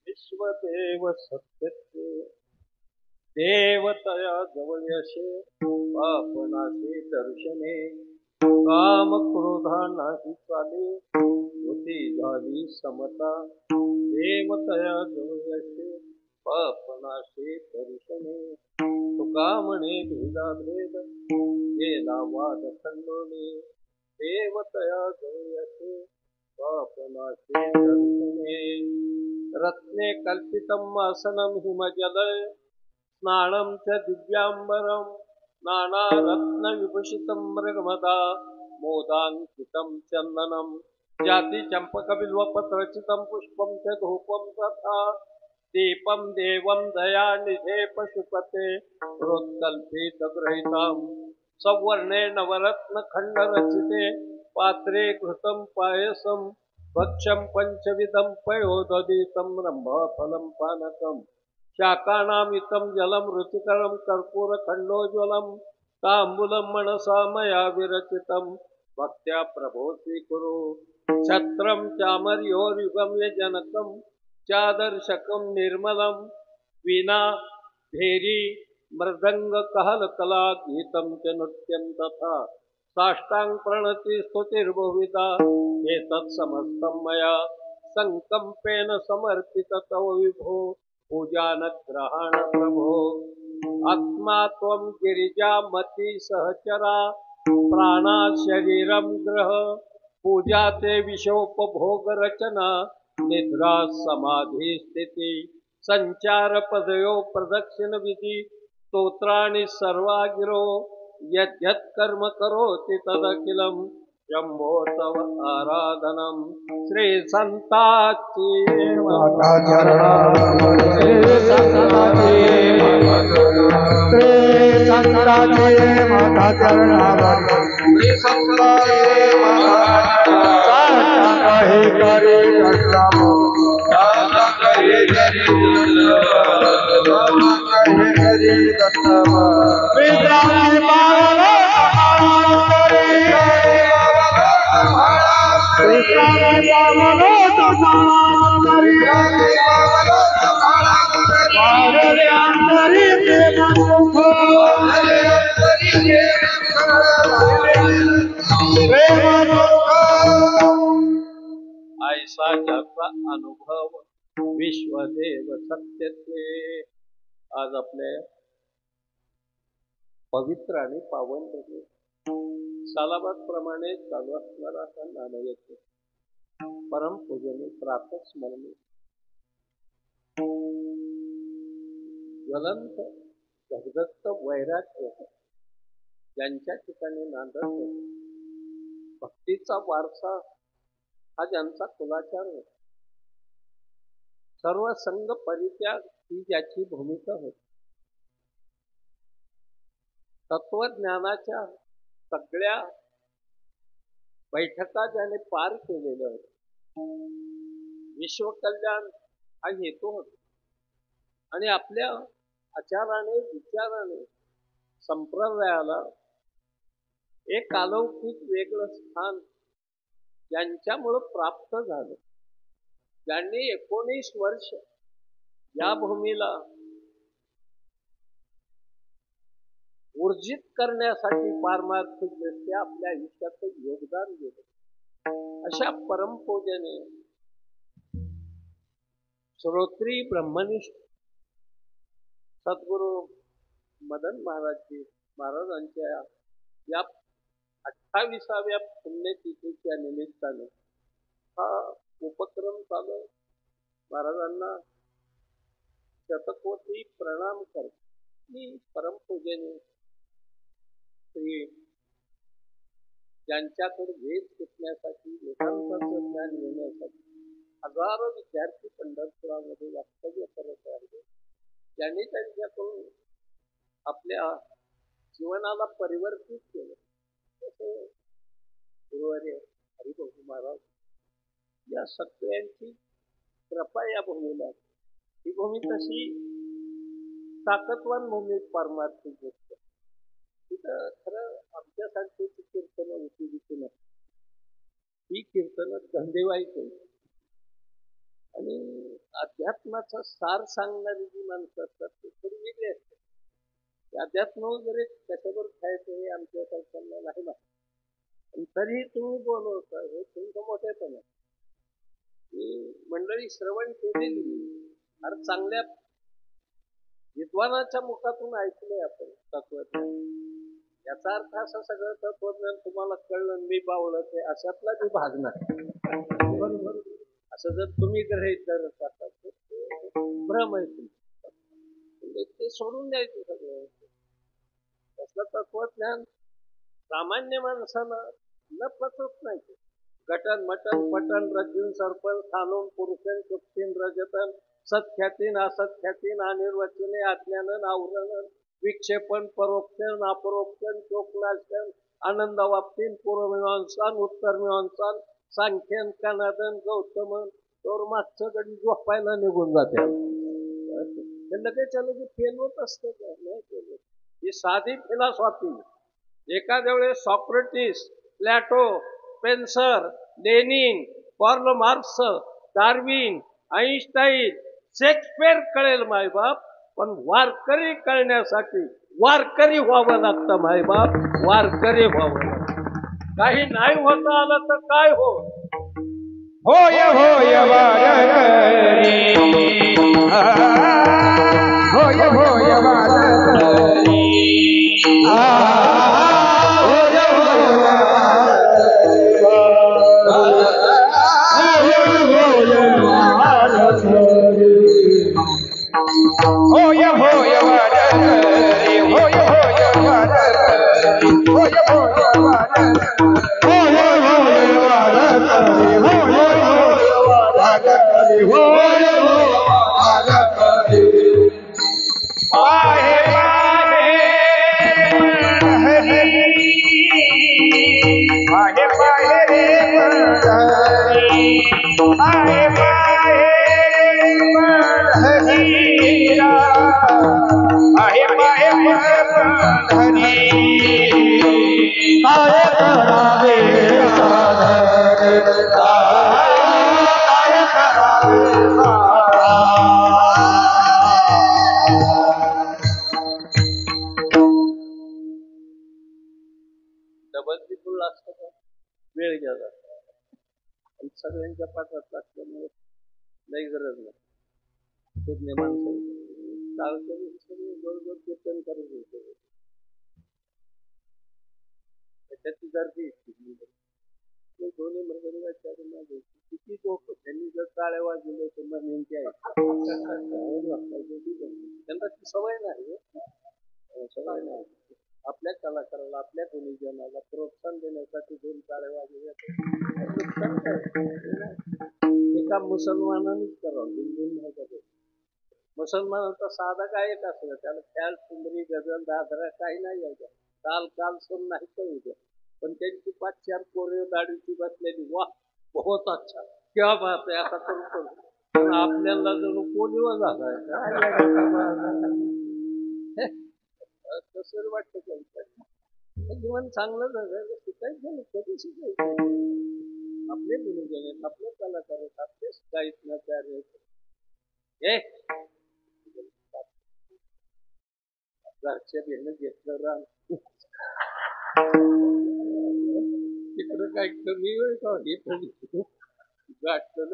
विश्वदेव सत्यते देवतया जवळ यशे पापनाशी दर्शने काम क्रोधा नाही चाले होती झाली समता देवतया जवळ यशे पापनाशी दर्शने तुका म्हणे भेदा भेद गेला वाद खंडोने देवतया जवळ यशे पापनाशी दर्शने रत्ने कल्पितम् आसनं हिमजले स्नानं च दिव्याम्बरं नानारत्नविभूषितं मृगमदा मोदाङ्कितं चन्दनं जाति चम्पकबिल्वपत्रचितं पुष्पं च धूपं तथा दीपं देवं दयानिधे पशुपते प्रोत्कल्पितगृहीतां सवर्णे नवरत्नखण्डरचिते पात्रे घृतं पायसं भक्ष्यं पञ्चविधं पयोदधीतं रम्भफलं पानकं शाकानामितं जलं रुचिकरं कर्पूरखण्डोज्ज्वलं ताम्बूलं मनसा मया विरचितं भक्त्या प्रभो स्वीकुरु छत्रं चामर्योर्युगं यजनकं चादर्शकं निर्मलं वीणा भेरी मृदङ्गकहलकला गीतं च नृत्यं तथा साष्टांग प्रणति स्तुतिर्बहुविधा एतत् समस्तं मया संकम्पेन समर्पित तव विभो पूजानग्रहाण प्रभो आत्मा त्वं गिरिजामती सहचरा प्राणा शरीरं ग्रह पूजा ते विषोपभोग रचना निद्रा समाधी स्थिति संचार पदयो प्रदक्षिण विधि स्तोत्राणि सर्वागिरो यद्यत् कर्म करोति तदखिलं शंभो तव आराधनं श्री संताची माता चरणा श्री संताची माता चरणा श्री संताची माता कहे करे करम कहे करे दत्तम ऐसा ज्याचा अनुभव विश्वदेव सत्यते। आज आपल्या पवित्र आणि पावन दिवस सालाबाद प्रमाणे चालू असणारा हा नामयज्ञ परमपूजनीय प्रातः स्मरणी ज्वलंत जगदत्त वैराग्य ज्यांच्या ठिकाणी नांदत होते, भक्तीचा वारसा हा ज्यांचा कुलाचार होता, सर्व संग परित्याग ही ज्याची भूमिका होती, तत्वज्ञानाच्या सगळ्या बैठका ज्याने पार केलेल्या होत्या, विश्वकल्याण हा हेतू होता आणि आपल्या आचाराने विचाराने संप्रदायाला एक अलौकिक वेगळं स्थान ज्यांच्यामुळे प्राप्त झालं, ज्यांनी 19 वर्ष या भूमीला ऊर्जित करण्यासाठी पारमार्थिक दृष्ट्या आपल्या आयुष्यात योगदान दिलं, अशा परमपूजने श्रोत्री ब्रह्मनिष्ठ सद्गुरु मदन महाराजजी महाराजांच्या या 28व्या पुण्यतिथीच्या निमित्ताने हा उपक्रम चालू. महाराजांना शतकोटी प्रणाम करतो. मी परमपूजनीय श्री ज्यांच्याकडे वेद शिकण्यासाठी वेदांताचं ज्ञान घेण्यासाठी हजारो विद्यार्थी पंढरपुरामध्ये वास्तव्य करत राहिले. त्यांनी त्यांच्याकडून आपल्या जीवनाला परिवर्तित केलं. तसे गुरुवर्य हरिभाऊ महाराज या सगळ्यांची कृपा या भूमीला. ही भूमी तशी ताकदवान भूमी पारमार्थिक गोष्ट. तिथं खरं आमच्यासारखी कीर्तनं उपयोगीची नाही. ही कीर्तनं धंदेवाईक होती आणि अध्यात्माचा सार सांगणारी जी माणसं असतात ती थोडी वेगळी असतात. अध्यात्म वगैरे कशावर खायचं हे आमच्या कल्पना नाही माहिती. तरीही तुम्ही बोलवता हे तुमचं मोठेपण आहे. ही मंडळी श्रवण केलेली फार चांगल्या विद्वानाच्या मुखातून ऐकलंय आपण तत्वज्ञान. याचा अर्थ असं सगळं तत्वज्ञान तुम्हाला कळलं मी बावळत आहे अशातला जो भाग नाही. बरोबर. असं जर तुम्ही गृहीत धरत असाल तर भ्रम आहे तुमचा. ते सोडून द्यायचं सगळं. तसलं तत्वज्ञान सामान्य माणसाला न पचत नाही. गटन मटन पटन रज्जून सर्पण खानून पुरुषन सुप्तीन रजतन सत्ख्यातीन असत्ख्यातीन अनिर्वचने अज्ञानन आवरणन विक्षेपण परोक्षण अपरोक्षण चोकनाशन आनंद वाप्तीन पूर्वमीमांसान उत्तरमीमांसान सांख्यन कनादन गौतमन तर मागचं गडी झोपायला निघून जाते. लगेच लगेच फेल होत असतं का नाही केलं. ही साधी फिलॉसॉफी एखाद्या वेळेस Socrates plateau Spencer Lenin Karl Marx Darwin Einstein Shakespeare कळेल मायबाप. पण वारकरी कळण्यासाठी वारकरी व्हावं लागतं मायबाप. वारकरी व्हावं लागतं. काही नाही होता आलं तर काय हो. होय होय वारकरी होय होय वारकरी होय होय वारकरी होय होय वारकरी होय होय वारकरी होय वारकरी पाहे पाहे पाहे रे पंढरी पाहे पाहे पंढरीला पाहे पाहे पंढरी काय करावे डबल फुल असतं का वेळ घ्यायला सगळ्यांच्या पाठात असल्यामुळे नाही गरज नाही. शोधणे माणसं बरोबर कीर्तन करत होते. त्याच्याची गर्दी दोन्ही मृदंगाच्या किती लोक त्यांनी जर टाळ्या वाजवले तर मग नेमके आहे त्यांना ती सवय नाही. सवय नाही. आपल्या कलाकाराला आपल्या गुणीजनाला प्रोत्साहन देण्यासाठी दोन टाळ्या वाजवल्या एका मुसलमानानेच करावं. बिलकुल नाही करावं. मुसलमानाचा साधा गायक असलं त्याला ख्याल सुंदरी गझल दादरा काही नाही यायचं. काल काल सण नाही तर उद्या. पण त्यांची 5-4 पोरे दाढीची बसलेली वा बहुत अच्छा क्या बात आहे आता करू. पण आपल्याला जणू पोलिओ झालाय कसं वाटतं त्यांचं जीवन चांगलं झालं. शिकायचं नाही कधी शिकायचं. आपले गुरुजन आहेत आपले कलाकार आहेत आपले साहित्याचार्य हे घरच्या बेनं घेतलं राम तिकडं काय कमी होय का हे थोडी गाठलं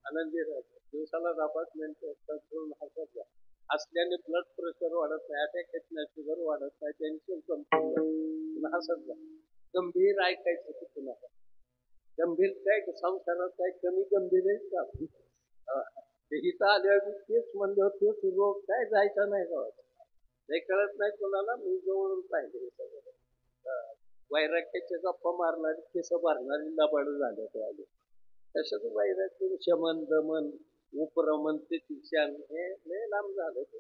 आनंदी राहतो. दिवसाला 10-5 मिनिटं करून हसत जा. हसल्याने ब्लड प्रेशर वाढत नाही, अटॅक येत नाही, शुगर वाढत नाही, टेन्शन कमी हसत जा. गंभीर ऐकायचं शिकू नका. गंभीर काय संसारात काय कमी गंभीर आहे का? इथं आल्यावर तेच म्हणलं तेच रोग काय जायचा नाही गावात. हे कळत नाही कोणाला. मी जवळून पाहिले हे सगळं. वैराग्याचे गप्पा मारणारी केस भरणारी लबाड झाले ते आले. तसंच वैराग्य शमन दमन उपरमन ते शिक्षण हे लय लांब झालं ते.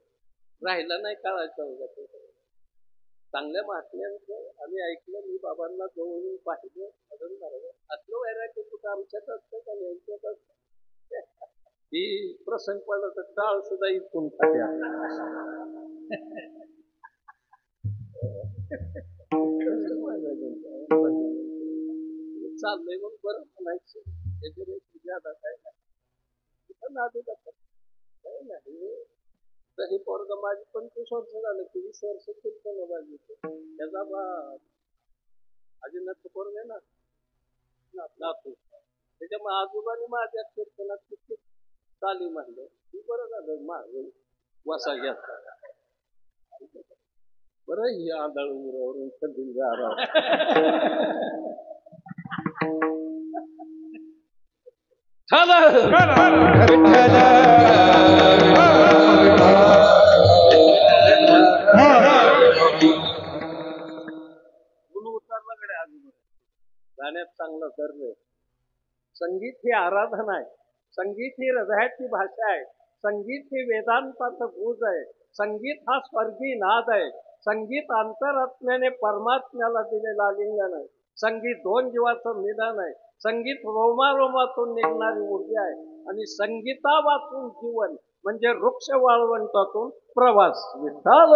राहिला नाही काळाच्या वगैरे. चांगल्या महात्म्यांचं आम्ही ऐकलं. मी बाबांना जवळून पाहिलं. मदन महाराज असलं वैराग्य कुठं आमच्यात असतं का यांच्यात असतं. ही प्रसंग पडला तर टाळ सुद्धा इथून खात्या. चाललंय मग बरं म्हणायचं. ज्यादा काय नाही काय नाही. तर हे पोरग माझी 25 वर्ष झालं की 20 वर्ष कीर्तन माझी. त्याचा अजिनाथ पोरग आहे ना नातू. त्याच्यामुळे आजोबाने माझ्या कीर्तनात किती तालीम आणलं. ती बरं झालं माझं वसा घेतला. बरं ही आंधळ उरावरून कधी जा. गाण्यात चांगलं धरलंय. संगीत ही आराधना आहे. संगीत ही हृदयाची भाषा आहे. संगीत ही वेदांताचं गुज आहे. संगीत हा स्वर्गीय नाद आहे. संगीत अंतरात्म्याने परमात्म्याला दिलेला आलिंगन आहे. संगीत 2 जीवाचं निदान आहे. संगीत रोमारोमातून निघणारी ऊर्जा आहे. आणि संगीता वाचून जीवन म्हणजे वृक्ष वाळवंटातून प्रवास. विठ्ठल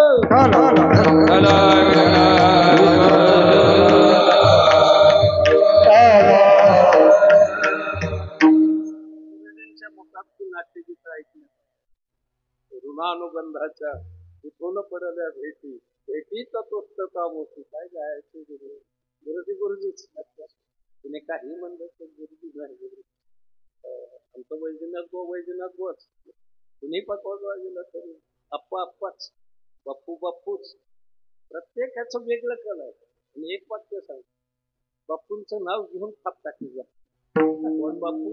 मुखातून नाट्यगीत ऐकलं. ऋणानुबंधाच्या इथून पडल्या भेटी भेटीचा पुस्तका मोठी काय गायचे गुरुजी गुरुजीच. तिने काही म्हणलं तर गुरुजी नाही. आमचं वैजनाथ गोच कुणी पकवाज गेलं तरी अप्पा अप्पाच बाप्पू बाप्पूच. प्रत्येकाचं वेगळं कल आहे. आणि एक वाक्य सांग. बाप्पूंचं नाव घेऊन थाप टाकी जा. कोण बाप्पू?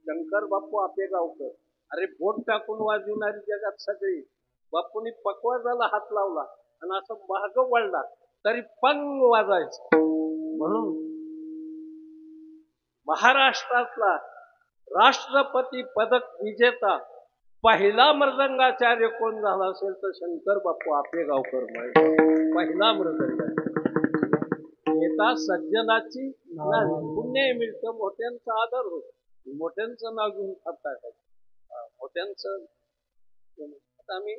शंकर बाप्पू आपेगावकर. अरे बोट टाकून वाजवणारी जगात सगळी. बापूंनी पकवाजाला हात लावला आणि असं माग वळला तरी पंग वाजायचं. म्हणून महाराष्ट्रातला राष्ट्रपती पदक विजेता पहिला मृदंगाचार्य कोण झाला असेल तर शंकर बाप्पू आपेगावकर. पहिला मृदंग. येता सज्जनाची पुण्य मिळतं. मोठ्यांचा आदर होतो. मोठ्यांचं नाव घेऊन खात टाकायचं. मोठ्यांचं आता आम्ही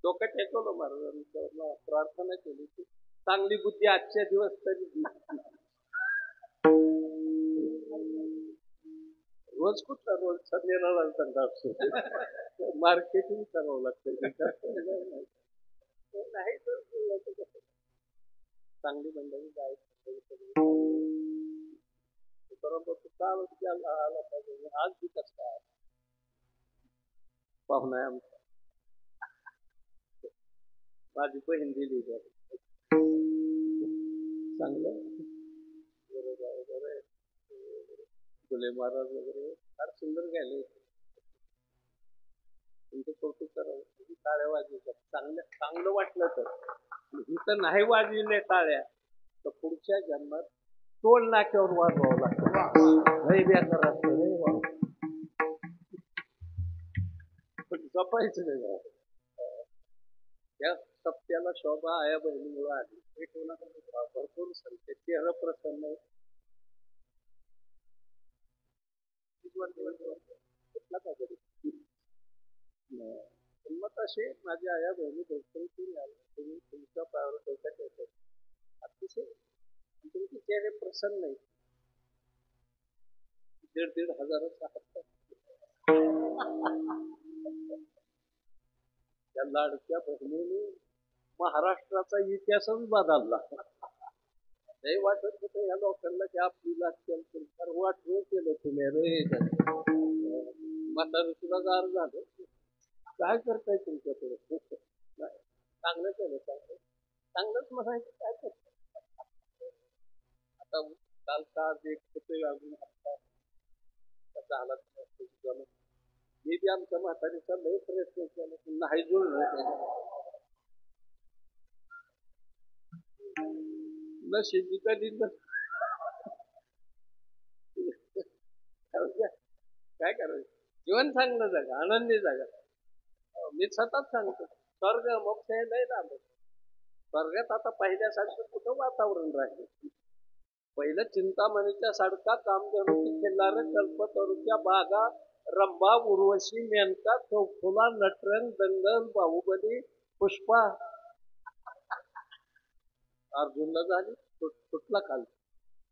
डोकं टेकवलं महाराजांना. प्रार्थना केली की चांगली बुद्धी आजच्या दिवस तरी. रोज कुठला रोज सगळ्याला मार्केटिंग करावं लागतं. नाही तर चांगली मंडळी जायचं. आला पाहिजे. आज बी कसं पाहुणा आहे आमचा. माझी बहीण दिली चांगलं. बरोबर. फुले महाराज वगैरे फार सुंदर गायले. तुमचं कौतुक करावं. टाळ्या वाजवतात. चांगलं वाटलं तर. इथं नाही वाजविले टाळ्या तर पुढच्या जन्मात टोल नाक्यावर वाजवावं लागतं. नाही बेकार असतं. जपायचं नाही. या सप्त्याला शोभा आया बहिणीमुळे आली. एक भरपूर संख्येत चेहरा प्रसन्न आहे. मग असे माझ्या आया बहिणी भरपूर तुम्ही तुमच्या पायावर डोक्यात ठेवतात. अतिशय तुमचे चेहरे प्रसन्न आहे. 1,500 हजाराचा हप्ता. त्या लाडक्या बहिणीने महाराष्ट्राचा इतिहासच बदलला. नाही वाटत होतं या लोकांना की आपली लागते वाटवं केलं तुम्ही रे. म्हातारं तुला गार झालं काय करताय तुमच्या पुढे चांगलं केलं चांगलंच म्हणायचं काय करताय आता काल का एक कुठे अजून त्याचा आला जमत मी बी आमच्या म्हातारीचा लय प्रयत्न केला पण नाही जुळलं नशीब कधी काय करायचं जीवन चांगलं जागा आनंदी जागा मी सतत सांगतो स्वर्ग मोक्ष हे लय लांब स्वर्गात आता पहिल्यासारखं कुठं वातावरण राहील पहिलं चिंतामणीच्या साडका कामधेनूची खिल्लार कल्पतरूच्या बागा रंभा उर्वशी मेनका चौफुला नटरंग दंगल बाहुबली पुष्पा अर्जुनला झाली कुठला काल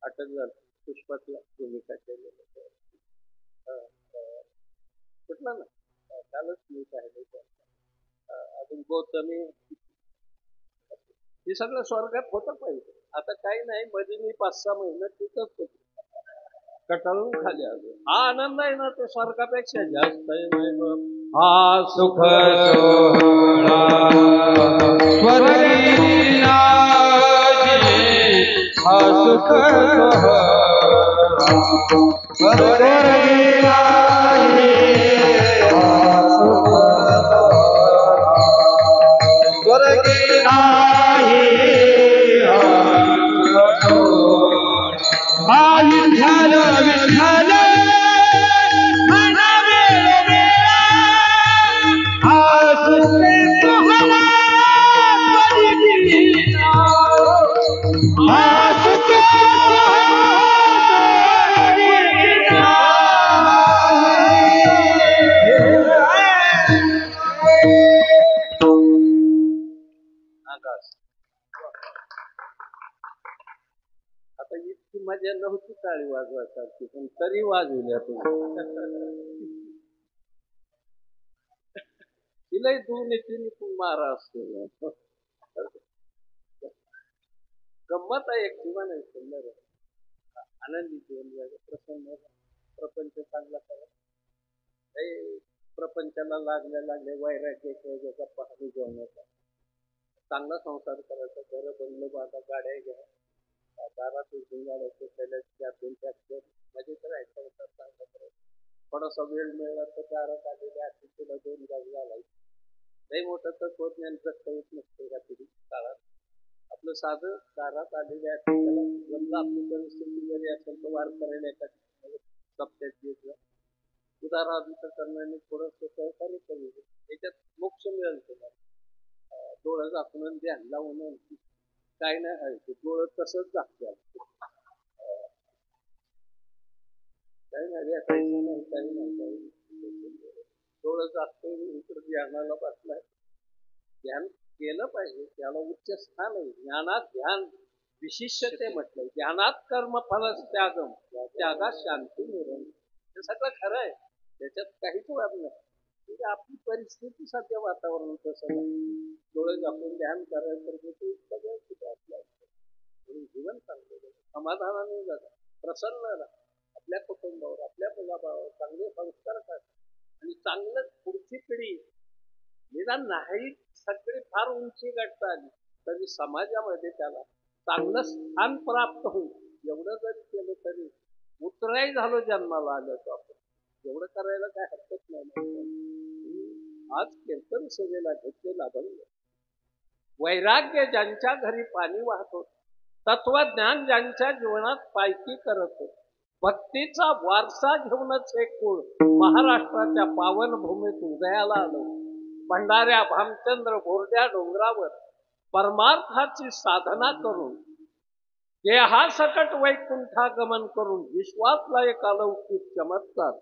अटक झाली पुष्पातला भूमिका केलेलं कुठला ना कालच मी पाहिलं अजून गौतमी हे सगळं स्वर्गात होतं पाहिजे आता काही नाही मध्ये मी 5-6 महिने तिथंच होतो कटाळून खाली आलो हा आनंद आहे ना तो स्वर्गापेक्षा जास्त आहे हा सुख सोहळा स्वर्गी हा सुख सोहळा स्वर्गी आता इतकी मजा नव्हती टाळी वाजवायसारखी पण तरी वाजवल्या तिलाही 2-3 मारा असतो गंमत आहे एक जीवन आहे सुंदर आनंदी जीवन प्रसन्न प्रपंच चांगला करा प्रपंचाला लागल्या वैराग्याच्या गप्पा हानी जेवणाचा चांगला संसार करायचा घर बनलं बाबा गाड्या घ्या दारात गाड्याचे पहिल्या 2-4 म्हणजे करायचा होता चांगला करायचा थोडासा वेळ मिळाला तर दारात आलेल्या अतिथीला 2 गावी घालायचे नाही मोठं तत्वज्ञान जगता येत नसते या पिढी काळात आपलं साधं दारात आलेल्या अतिथीला जमलं आपली परिस्थिती जरी असेल तर वार करायला एका सप्त्यात घेतलं उदाहरणार्थ करण्याने थोडंसं सहकार्य कमी याच्यात मोक्ष मिळेल तुम्हाला डोळं झाकून ध्यान लावून काय नाही आहे डोळं तसंच झाकते काही नाही काही नाही डोळं झाकतो इकडे ध्यानाला बसलाय ध्यान केलं पाहिजे त्याला उच्च स्थान आहे ज्ञानात ध्यान विशिष्टते म्हटलंय ज्ञानात कर्म फल त्यागम त्यागात शांती मिळेल हे सगळं खरं आहे त्याच्यात काहीच वाद नाही म्हणजे आपली परिस्थिती सध्या वातावरण तसं नाही डोळे झाकून ध्यान करायचं तर ते सगळं कुठे आपल्या जीवन चांगलं समाधानाने जातं प्रसन्न आपल्या कुटुंबावर आपल्या मुलाबावर चांगले संस्कार करतात आणि चांगलं पुढची पिढी निदान नाही सगळी फार उंची गाठता आली तरी समाजामध्ये त्याला चांगलं स्थान प्राप्त होईल एवढं जरी केलं तरी उतराई झालो जन्माला आलो आपण एवढं करायला काय हरकत नाही आज कीर्तन सेवेला घेतलेला भंग वैराग्य ज्यांच्या घरी पाणी वाहतो तत्वज्ञान ज्यांच्या जीवनात पायकी करतो भक्तीचा वारसा घेऊनच हे कुळ महाराष्ट्राच्या पावनभूमीत उदयाला आलो भंडाऱ्या भामचंद्र बोर्ड्या डोंगरावर परमार्थाची साधना करून देहासकट वैकुंठागमन करून विश्वातला एक अलौकिक चमत्कार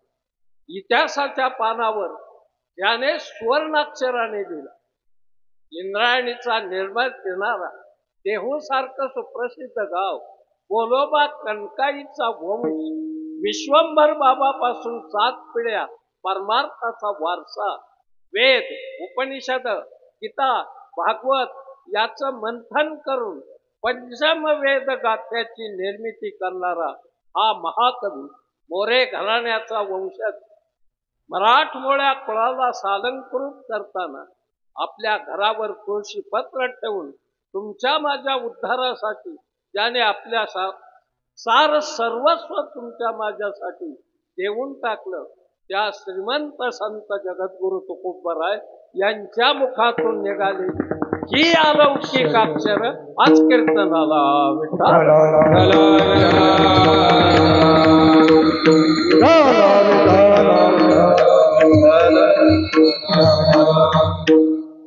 इतिहासाच्या पानावर ज्याने सुवर्णाक्षराने दिला इंद्रायणीचा निर्मळ फिरणारा देहूसारखं सुप्रसिद्ध गाव बोलोबा कणकाईचा वंश विश्वंभर बाबापासून 7 पिढ्या परमार्थाचा वारसा वेद उपनिषद गीता भागवत याचं मंथन करून पंचम वेद गाथ्याची निर्मिती करणारा हा महाकवी मोरे घराण्याचा वंशज मराठमोळ्या कुळाला सालंकृत करताना आपल्या घरावर तुळशी पत्र ठेवून तुमच्या माझ्या उद्धारासाठी ज्याने आपल्या सार सर्वस्व तुमच्या माझ्यासाठी देऊन टाकलं त्या श्रीमंत संत जगद्गुरु तुकोबराय यांच्या मुखातून निघाली ही अलौकिक अक्षर आज कीर्तनाला विठ्ठल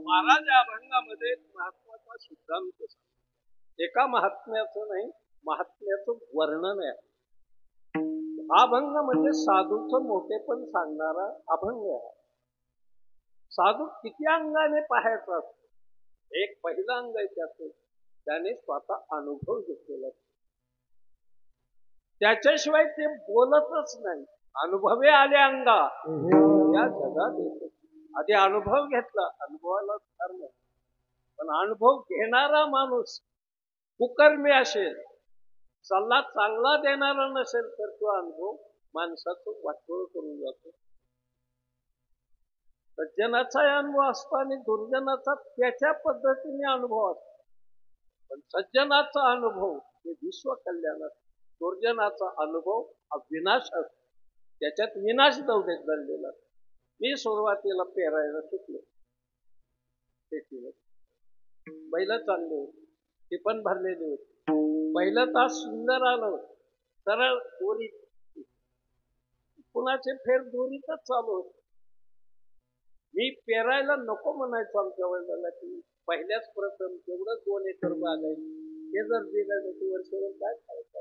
महाराज या अभंगामध्ये एक महत्वाचा सिद्धांत सांगतात. एका महात्म्याचं नाही, महात्म्याचं वर्णन आहे. हा अभंग म्हणजे साधूचं मोठेपण सांगणारा अभंग आहे. साधू किती अंगाने पाहायचा असतो. एक पहिलं अंग आहे त्याचं, त्याने स्वतः अनुभव घेतलेला. त्याच्याशिवाय ते बोलतच नाही. अनुभवे आले अंगा या जगात येतो. आधी अनुभव घेतला, अनुभवाला धर्म. पण अनुभव घेणारा माणूस कुकर्मी असेल, सल्ला चांगला देणारा नसेल तर तो अनुभव माणसाचं वाटोळ करून जातो. सज्जनाचा अनुभव असतो आणि दुर्जनाचा त्याच्या पद्धतीने अनुभव असतो. पण सज्जनाचा अनुभव हे विश्व कल्याणात, दुर्जनाचा अनुभव हा विनाश असतो. त्याच्यात विनाश दौडेत दडलेला. मी सुरुवातीला पेरायला शिकलो शेतीवर. बैल चालले होते, ती पण भरलेली होती. पहिलं तास सुंदर आलं होतं, सरळ दोरी, कुणाचे फेर दोरीतच चालू होते. मी पेरायला नको म्हणायचो आमच्या वडिलांना की पहिल्याच प्रथम तेवढं 2 एकर बाग आहे, हे जर दिलं तर ती वर्षभर काय खायचं,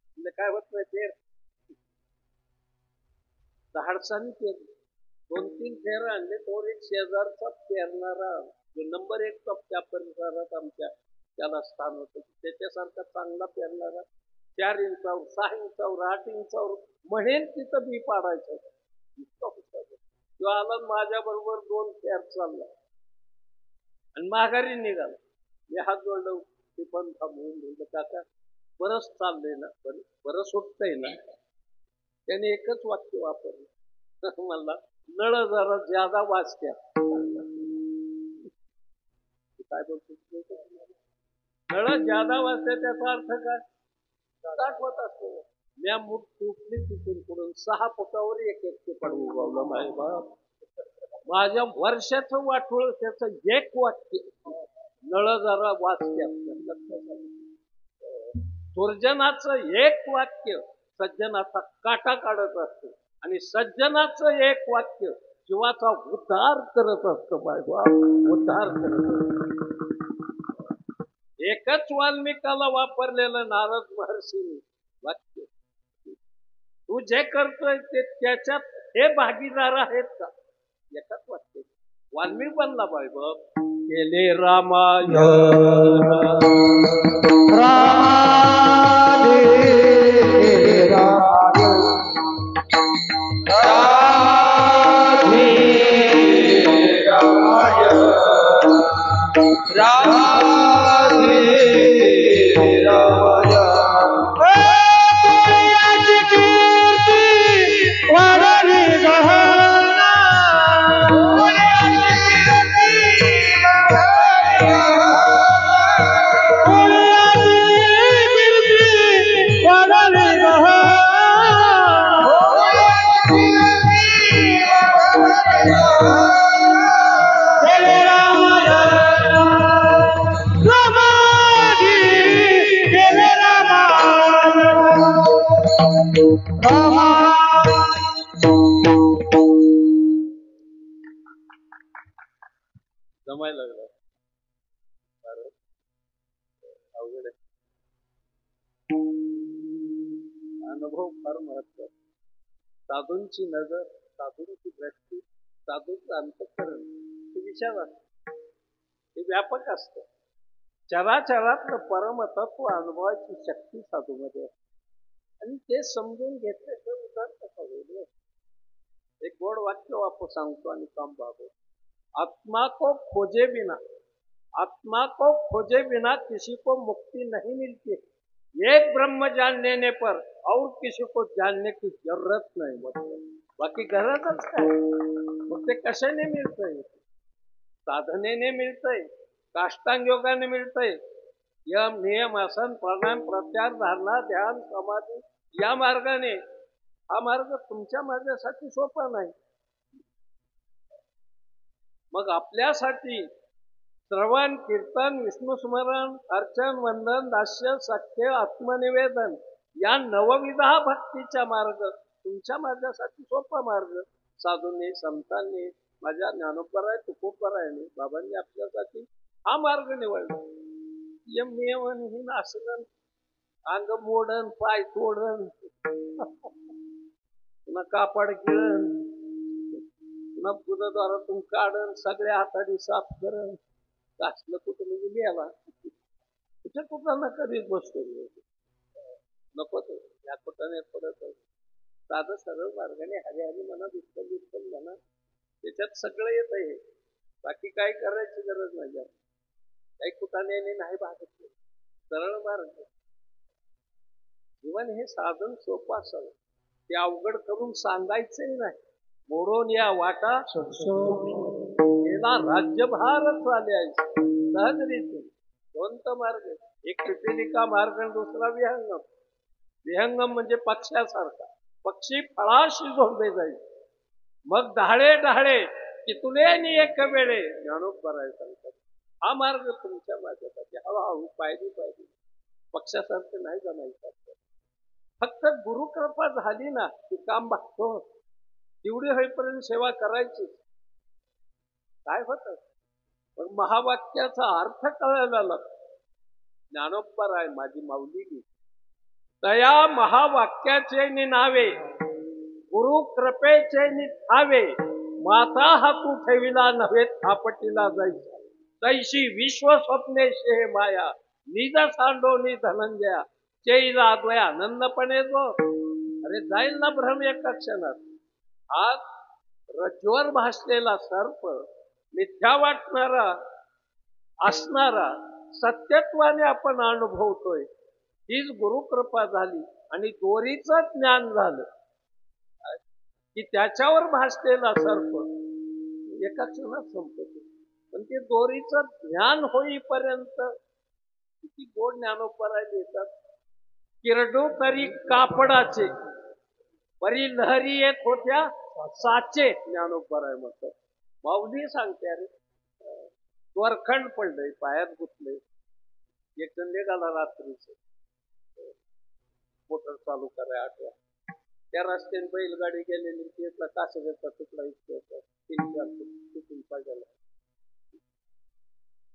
म्हणजे काय होत नाही. फेर धाडसाने पेरली, 2-3 फेर आणले. तो एक शेजारचा पेरणारा जो नंबर 1 त्या परिसरात आमच्या त्याला स्थान होतं, त्याच्यासारखा चांगला पेरणारा 4 इंचावर, 6 इंचावर, 8 इंचावर म्हणेन तिथं बी पाडायचं. तो आला माझ्या बरोबर 2 फेर चालला आणि माघारी निघाला. मी हात जोडलं, ते पण थांबवून म्हणलं, काका बरंच चाललंय ना, बरं सुटतंय ना. त्याने एकच वाक्य वापरलं मला, नळ जरा ज्यादा वाचत्या. काय बोलतो, नळ ज्यादा वाचत्या त्याचा अर्थ काय दाखवत असतो. म्या मूठ तुटली तिथून पुढून 6 फुटावर एक पडवू गावला. माझे बाप, माझ्या वर्षाचं वाटोळ त्याचं एक वाक्य, नळ जरा वाचत्या. दुर्जनाचं एक वाक्य सज्जनाचा काटा काढत असतो आणि सज्जनाचं एक वाक्य जीवाचा उद्धार करत असतं. बाबा उद्धार करत असत. एकच वाल्मिकाला वापरलेलं नारद महर्षींनी वाक्य, तू जे करतोय ते त्याच्यात हे भागीदार आहेत का? एकच वाक्य वाल्मिक बनला. बाबा केले रामायण जमायला लागला. अवघड आहे. अनुभव फार महत्वाचा. साधूंची नजर, साधूंची दृष्टी, साधूंचं अंतःकरण हे विशाल असतं, हे व्यापक असतं. चराचरातलं परमतत्व अनुभवाची शक्ती साधूमध्ये असते आणि ते समजून घेतले तर उद्धार कसा होईल. एक गोड वाक्य वापर सांगतो आणि काम भागवतो. आत्मा को खोजे बिना, आत्मा को खोजे बिना किसी को मुक्ति नहीं मिलती। एक ब्रह्म जान लेने पर और किसी को जानने की जरूरत नहीं। बाकी गरजच काय. मग ते कशाने मिळतंय? साधनेने मिळतंय, काष्टांग योगाने मिळतंय. यम नियम आसन प्राणायाम प्रत्याहार धारणा ध्यान समाधी या मार्गाने. हा मार्ग तुमच्या माझ्यासाठी सोपा नाही. मग आपल्यासाठी श्रवण कीर्तन विष्णुस्मरण अर्चन वंदन दास्य सख्य आत्मनिवेदन या नवविधा भक्तीचा मार्ग तुमच्या माझ्यासाठी सोपा मार्ग. साधूंनी संतांनी माझ्या ज्ञानोबराय तुकोबरायाने बाबांनी आपल्यासाठी हा मार्ग निवडला. यम नियमहीन आसन अंग मोडन पाय तोडन पुन्हा कापड गिळण पुन्हा गुरुद्वारातून काढण सगळ्या हाताने साफ करण. असलं कुठं म्हणजे लिहायला कुठे कुठं ना कधीच बसतो नको तो या कुठाने पडत. साधं सरळ मार्गाने हरे हरी म्हणा विठ्ठल विठ्ठल म्हणा त्याच्यात सगळं येत आहे. बाकी काय करायची गरज नाही. काही कुठाने नाही भागत सरळ मार्ग. जीवन हे साधन सोपं असावं. ते अवघड करून सांगायचंही नाही. मोडून या वाटा गेला राज्यभार चालायचा सहजरीती. दोन मार्ग, एक पिपीलिका मार्ग आणि दुसरा विहंगम. विहंगम म्हणजे पक्ष्यासारखा. पक्षी फळाशी झोंबे जाईल. मग डहाळे डहाळे कितुले आणि एक वेळे ज्ञानोबराय सांगतात. हा मार्ग तुमच्या माझ्यासाठी हळूहळू पायरी पायरी पक्षासारखं नाही जमायचं. फक्त गुरुकृपा झाली ना की काम भागतो. तेवढी होईपर्यंत सेवा करायची. काय होत पण महावाक्याचा अर्थ कळायला ज्ञानोबराय माझी माऊली तया महावाक्याचे नावे गुरु कृपेचे ठावे माता हातू ठेविला नव्हे थापटीला जायचा तैशी विश्व स्वप्ने शे माया निज सांडोनी धनंजया चैला द्वया आनंदपणे जो. अरे जाईल ना भ्रम एका क्षणात. आज रज्जूवर भासलेला सर्प मिथ्या वाटणारा असणारा सत्यत्वाने आपण अनुभवतोय. हीच गुरुकृपा झाली आणि दोरीचं ज्ञान झालं की त्याच्यावर भासलेला सर्प एका क्षणात संपतो. पण ते दोरीचं ज्ञान होईपर्यंत किती गोड ज्ञानोबराय देतात. किरडो तरी कापडाचे परी लहरी येत होत्या साचे ज्ञानोबराय म्हणतात. माऊली सांगते अरे वरखंड पडलंय पायात गुतलंय. एक जण निघाला रात्रीच मोटर चालू कराय आठव्या त्या रस्त्याने बैलगाडी गेलेली त्यातला कासऱ्याचा तुकडा इतकं पाहिजे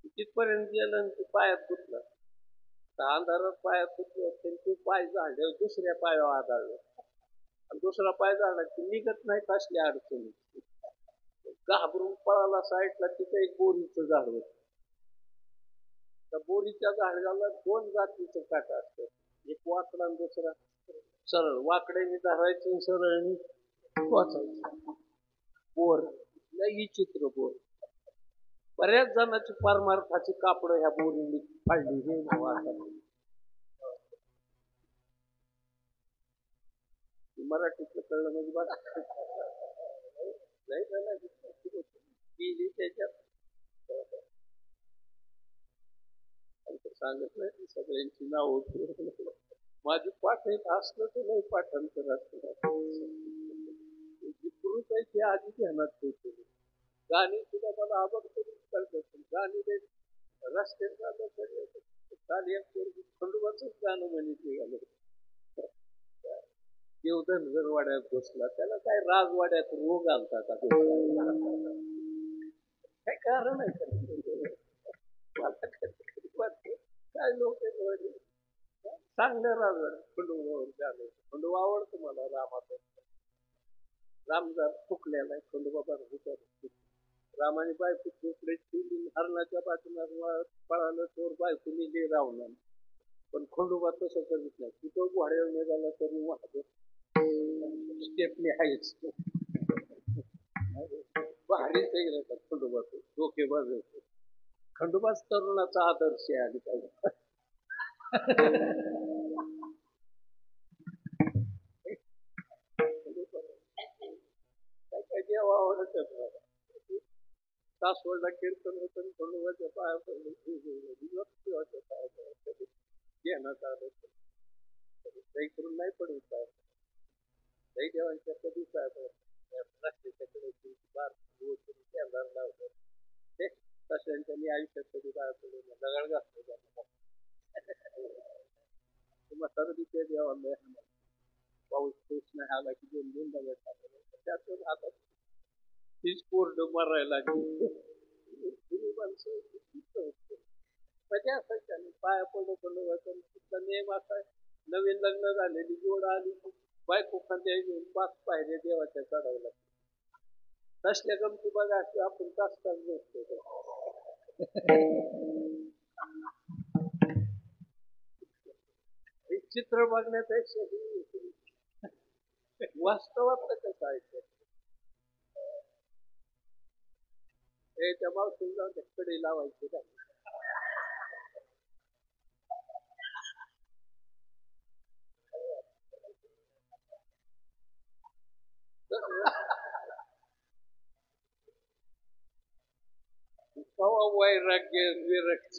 तिथपर्यंत गेलं आणि ते पायात गुतलं. अंधारात पायात गुतलं ते पाय झाले दुसऱ्या पायावर आधारलं आणि दुसरा पाय झाला की निघत नाही कसल्या अडचणी. घाबरून पळाला साईडला. तिथे एक बोरीचं झाड होतं. त्या बोरीच्या झाडाला दोन जातीचं काटा असतं. एक वाकडा आणि दुसरा सरळ. वाकड्याने धरायचं सरळ वाचायचं. बोर लई चित्र बोर. बऱ्याच जणांची परमार्थाची कापडं ह्या बोरीने फाडली. हे मराठीतलं कळलं म्हणजे बघा गेली त्याच्यात सांगत नाही सगळ्यांची नाव. माझी पाठ असलं तर नाही पाठांतर असतं. गुरुच आहे ते आधी ध्यानात ठेवतो. गाणी सुद्धा मला आवडतं कळत. गाणी रस्त्यात काल एक खंडोबाचंच गाणं म्हणितलं गेलं. देवधन वाड्यात बसला त्याला काय राजवाड्यात रोग आलता का काय कारण आहे काय लोक चांगलं राजवाड्यात खंडोबावर गाणं. खंडोबा आवडतो मला. रामाचं रामदास फुकलेला आहे खंडोबा. रामाने बायको झोपडे ठेवली. हरणाच्या बाजूला पळालं चोर बायको निघे रावणार. पण खंडोबा तसं करीत नाही. तिथं घोड्यावर निघाला तरी वाहत स्टेपने आहेच. भारीच आहे खंडोबाचं डोकेबाज. खंडोबाच तरुणाचा आदर्श आहे. आणि काय वाटत मला. सासवडला कीर्तन होतं आणि खंडोबाच्या पाया पडले पाया कधी घेण्यात आलं काही करून नाही पडू पाय काही देवांच्या कधी पाय रस्त्याच्याकडे लावलं ते तशांच्या मी आयुष्यात कधी पाया पडू दगड घातलं म्हातारं तिथे देवाला पाऊस पाऊस नाही आला की 2-2 दगड टाकले त्यातून आता तीच कोरड मारायला लागली माणसं मजा असायची पाया पडलो तिथला नियम असा नवीन लग्न झालेली जोड आली बायको खांद्या घेऊन 5 पायऱ्या देवाच्या चढावला तसल्या गमती बघा आपण तास तास नसतो चित्र बघण्यापेक्षा वास्तवात कसं आहे त्या मावशीला कडे लावायचे का वैराग्य विरक्त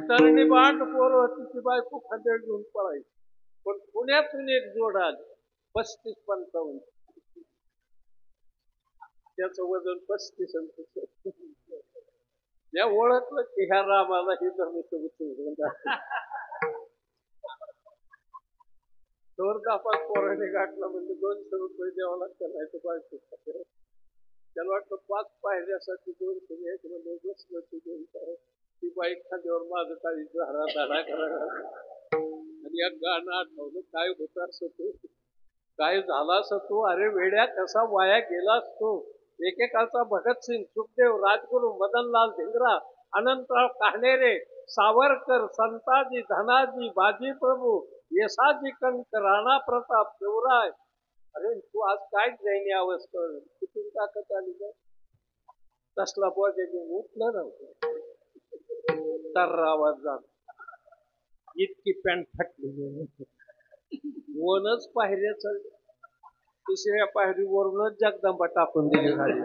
तरणी बांड पोर तिची बायको खांद्यावर घेऊन पळायची पण पुण्यातून एक जोड आली 35-55 त्याचं वजन 35 या ओळखलं की ह्या रामाला ही दोन कापात पोराने गाठला म्हणजे 200 रुपये द्यावं लागतं नाही तर बायको त्याला वाटतं 5 पायऱ्यासाठी 200 घ्यायचे म्हणजे बसलं ते 200 ती बाईक खांद्यावर माझं काही धडा करा आणि एक गाणं आठवलं काय होतं असं तो काय झाला असं तो अरे वेड्या कसा वाया गेला असतो एकेकाचा भगतसिंग सुखदेव राजगुरू मदनलाल धिंगरा अनंतराव कान्हेरे सावरकर संताजी धनाजी बाजी प्रभू येसाजी कंक राणा प्रताप शिवराय अरे तू आज काय जाईनी अवस्था कुठून ताकद आली का तसला बोजा घेऊन उठलं नव्हतं तर आवाज जात इतकी पॅन्ट फाटली वनच पायऱ्या चढ 3ऱ्या पायरीवरूनच जगदंबा टाकून दिली झाली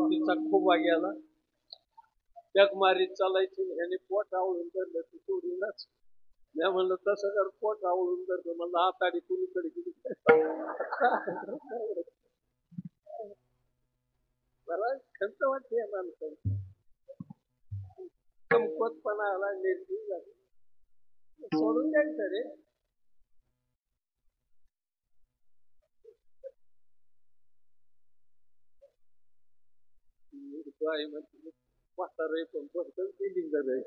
तिचा खूप गेला जगमारीत चालायची ह्याने पोट आवळून धरलं ती सोडूनच मी म्हणलं तसं जर पोट आवळून धरलं म्हणलं आताडी कुणीकडे गेली मला खंत वाटते या माणसाला कमकोतपणा आला निर्जीव झाली सोडून द्यायचं रे म्हातारे पण बद्दल फिलिंग झालंय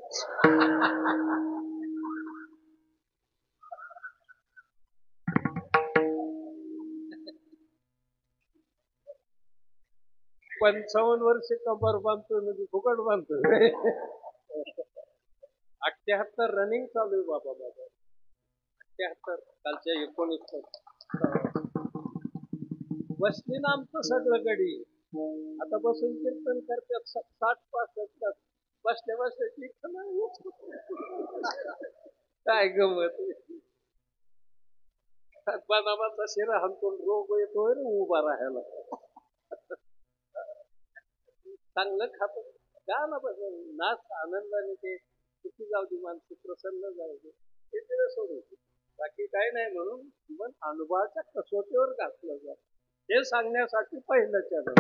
55 वर्ष कंबर बांधतोय म्हणजे फुकट बांधतोय 78 रनिंग चालू आहे बाबा माझा 78 कालच्या 19 बसली ना आमचं सगळं गडी आता बसून कीर्तन करतात 60-65 बसल्या बसल्याची काय गमत बनामाचा शिरा हाणून रोग येतोय उभा राहायला चांगलं खात गाणं बस नाच आनंदाने ते सुखी जाऊ दे माणसं प्रसन्न जाऊ दे ते तिला सोडून बाकी काय नाही म्हणून जीवन अनुभवाच्या कसोटीवर घातलं जात हे सांगण्यासाठी पहिलं चरण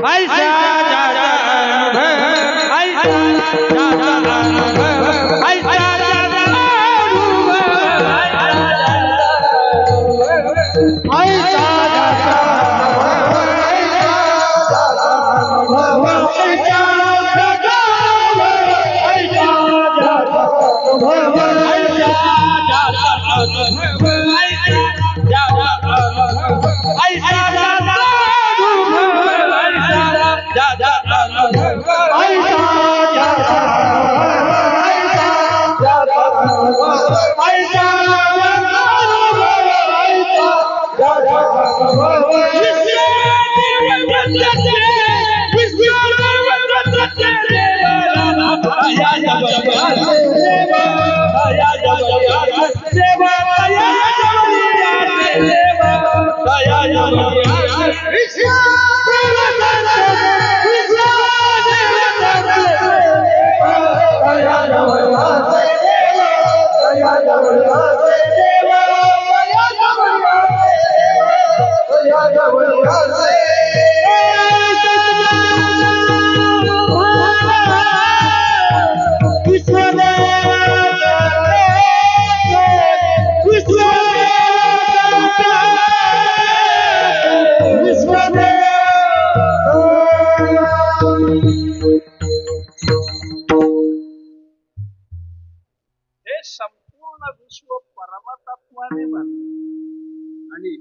हे संपूर्ण विश्व परमतत्वाने बनलं आणि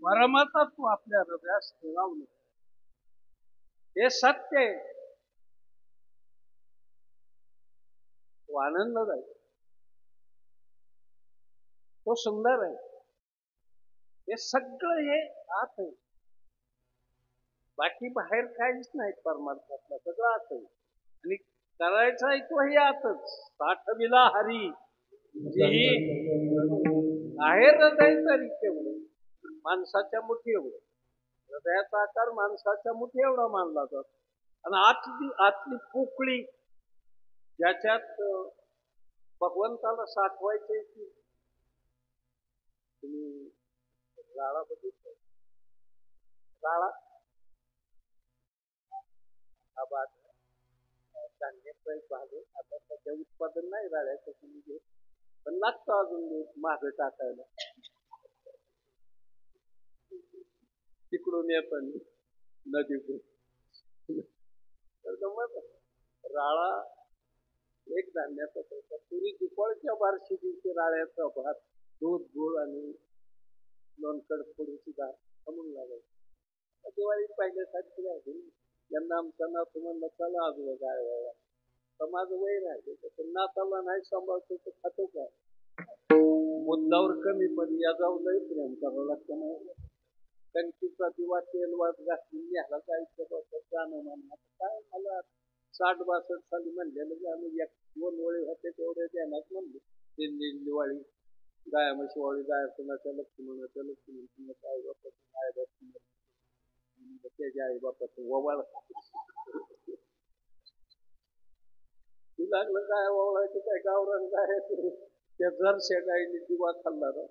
परमतत्व आपल्या हृदयात स्थिरावलं. हे सत्य आहे. तो आनंददायी, तो सुंदर आहे. हे सगळं हे आत आहे. बाकी बाहेर काहीच नाही परमार्थातलं, सगळं आत आहे. आणि करायचं आहे तो हे आतच. साठविला हरी जी आहे हृदय तरी केवढं माणसाच्या मुठी एवढं. हृदयाचा आकार माणसाच्या मुठी एवढा मानला जातो. आणि आतली पोकळी ज्याच्यात भगवंताला साठवायचे की तुम्ही राळा बघितलं, राळा हा भाग धान्याचा एक भाग आहे. आता सध्या उत्पादन नाही राळ्याचं तुम्ही घेत, पण लागतं अजून मागं टाकायला. तिकडून येत नदीकडून राळा एक धान्याचा प्रकार. पूर्वी दिपाळीच्या बारशिदीचे राळ्याचा भात दूध गुळ आणि लोणकड थोडीशी डाळ म्हणून लागायची. दिवाळी पहिल्यासारखी राहिली. यांना आमचा नातू म्हणलं चला आजोबा गाय व्हायला. तर माझं वय राहिले तर नाताला नाही सांभाळतो तर खातो काय. मुद्दावर कमी पण या जाऊ लई प्रेम करावं लागतं नाही. कणकीचा दिवा तेल वाट घातली न्यायला जायचं गाणं म्हणणं. काय मला 60-62 साली म्हणलेलं की आम्ही 1-2 वळी होते तेवढे देण्यात म्हणले. 3 दिवाळी गाया म्हशीवाळी गाया कुणाच्या लक्ष्मणाच्या लक्ष्मणाच्या आई बापाचं आई बाप त्याच्या आई बापाचं ववाळ ती लागलं गाय ववळायचं काय गावरान गाय त्या जरशा गायीने दिवा खाल्ला ना.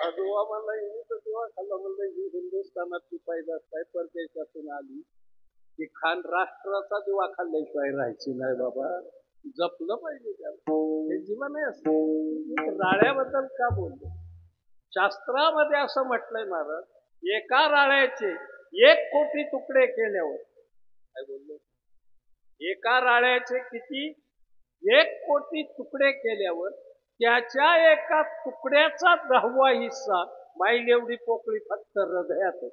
आजोबा मला हिने दिवा खाल्ला म्हणलं ही हिंदुस्थानातली पैदास काय परदेशातून आली की खान राष्ट्राचा दिवा खाल्ल्याशिवाय राहायची नाही बाबा. जपलं पाहिजे त्याला. हे जीवन आहे असं. राळ्याबद्दल का बोललो? शास्त्रामध्ये असं म्हटलंय महाराज, एका राळ्याचे 1 कोटी तुकडे केल्यावर काय बोललो? एका राळ्याचे किती? 1 कोटी तुकडे केल्यावर त्याच्या एका तुकड्याचा 10वा हिस्सा माईल एवढी पोकळी फक्त हृदयात आहे.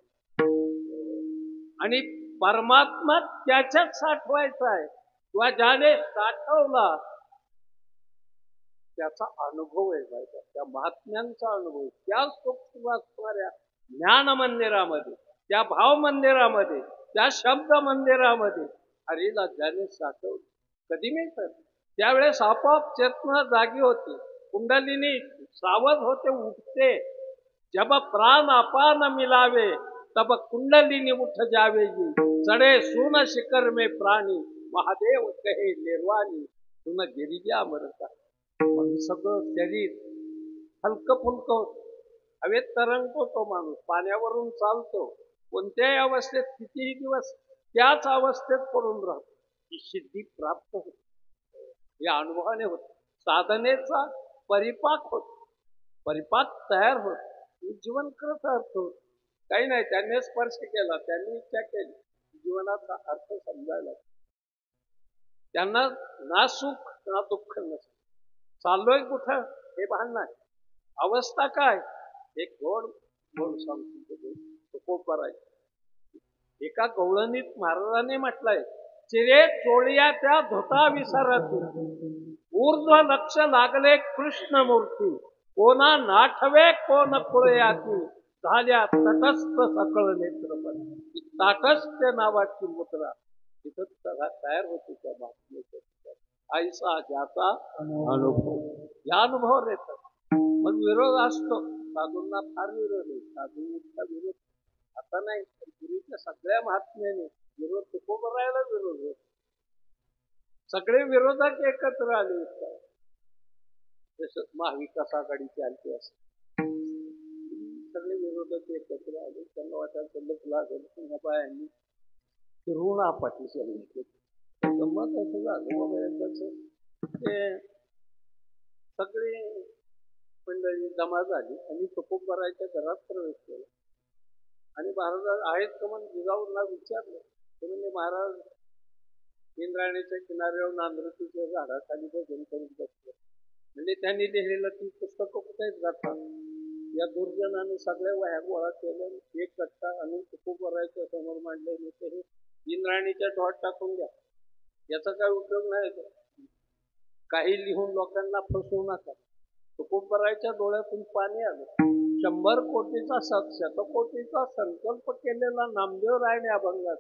आणि परमात्मा त्याच्यात साठवायचा आहे. किंवा ज्याने साठवला त्याचा अनुभव आहे पाहिजे. त्या महात्म्यांचा अनुभव त्या सूक्ष्म असणाऱ्या ज्ञान मंदिरामध्ये, त्या भाव मंदिरामध्ये, त्या शब्द मंदिरामध्ये हरीला ज्याने साठवलं कधी मिळतं त्यावेळेस आपोआप चेतना जागी होते. कुंडलिनी सावध होते, उठते. जब प्राण अपान मिलावे तब कुंडलिनी उठ जावेगी. चढे सुन शिखर में प्राणी महादेव कहे निर्वाणी तुन गिरिजा मरता. सगळं शरीर हलकं फुलकं होतं. हवेत तरंगतो तो माणूस, पाण्यावरून चालतो. कोणत्याही अवस्थेत कितीही दिवस त्याच अवस्थेत पडून राहतो. ही सिद्धी प्राप्त होते. या अनुभवाने होत. साधनेचा परिपाक होत, परिपाक तयार होत. जीवन खरंच अर्थ होत. काही नाही, त्यांनी स्पर्श केला, त्यांनी इच्छा केली, जीवनाचा अर्थ समजायला. त्यांना ना सुख ना दुःख नसतं. चाललोय कुठं हे भान नाही. अवस्था काय एक गोड गोड सांगतो करायचं. एका गवळणीत महाराजांनी म्हटलंय, चिरे चोळिया त्या धोता विसरती ऊर्ध्व लक्ष लागले कृष्णमूर्ती. कोणा नाठवे कोण कुळयाती झाल्या तटस्थ सकळ नेत्रपती. ताटस्थ्य नावाची मुद्रा तिथं तयार होती त्या महात्म्याच्या ठिकाणी. आईसा ज्याचा अनुभव, या अनुभवावर येतात. मग विरोध असतो, साधूंना फार विरोध आहे, साधूंचा विरोध आता नाही, पूर्वीच्या सगळ्या महात्म्याने विरोध तुकोबरायला विरोध होत. सगळे विरोधक एकत्र आले होते. जसं महाविकास आघाडीची आलती असते, सगळे विरोधक एकत्र आले. त्यांना वाटायचं लग लागेल ह्या बायांनी फिरवून आपत्ती सांगितली. गंमत असं झालं बाबा एकदाच ते सगळे मंडळी जमा झाली आणि तुकोबरायच्या घरात प्रवेश केला. आणि महाराज आहेत का म्हणून जिजाऊंना विचारलं. ते म्हणजे महाराज इंद्रायणीच्या किनाऱ्यावर नांदृतीच्या झाडाखाली भजन करून बसले. म्हणजे त्यांनी लिहिलेलं ती पुस्तकं कुठेच जातात. या दुर्जनाने सगळ्या वह्या गोळा केल्या, एक कट्टा आणि तुकोबरायच्या समोर मांडले. ते हे इंद्रायणीच्या डॉट टाकून द्या, याचा काय उपयोग नाही. काही लिहून लोकांना फसवू नका. तुकोबरायच्या डोळ्यातून पाणी आलं. 100 कोटीचा 100 कोटीचा संकल्प केलेला नामदेव रायने अभंगात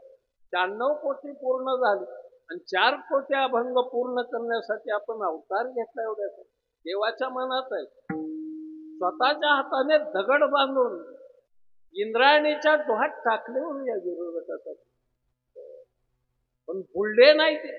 96 कोटी पूर्ण झाले आणि 4 कोटी अभंग पूर्ण करण्यासाठी आपण अवतार घेतला. एवढ्या देवाच्या मनात आहे. स्वतःच्या हाताने दगड बांधून इंद्रायणीच्या डोहात टाकले होते या विरोधकासाठी, पण बुलडे नाही ते.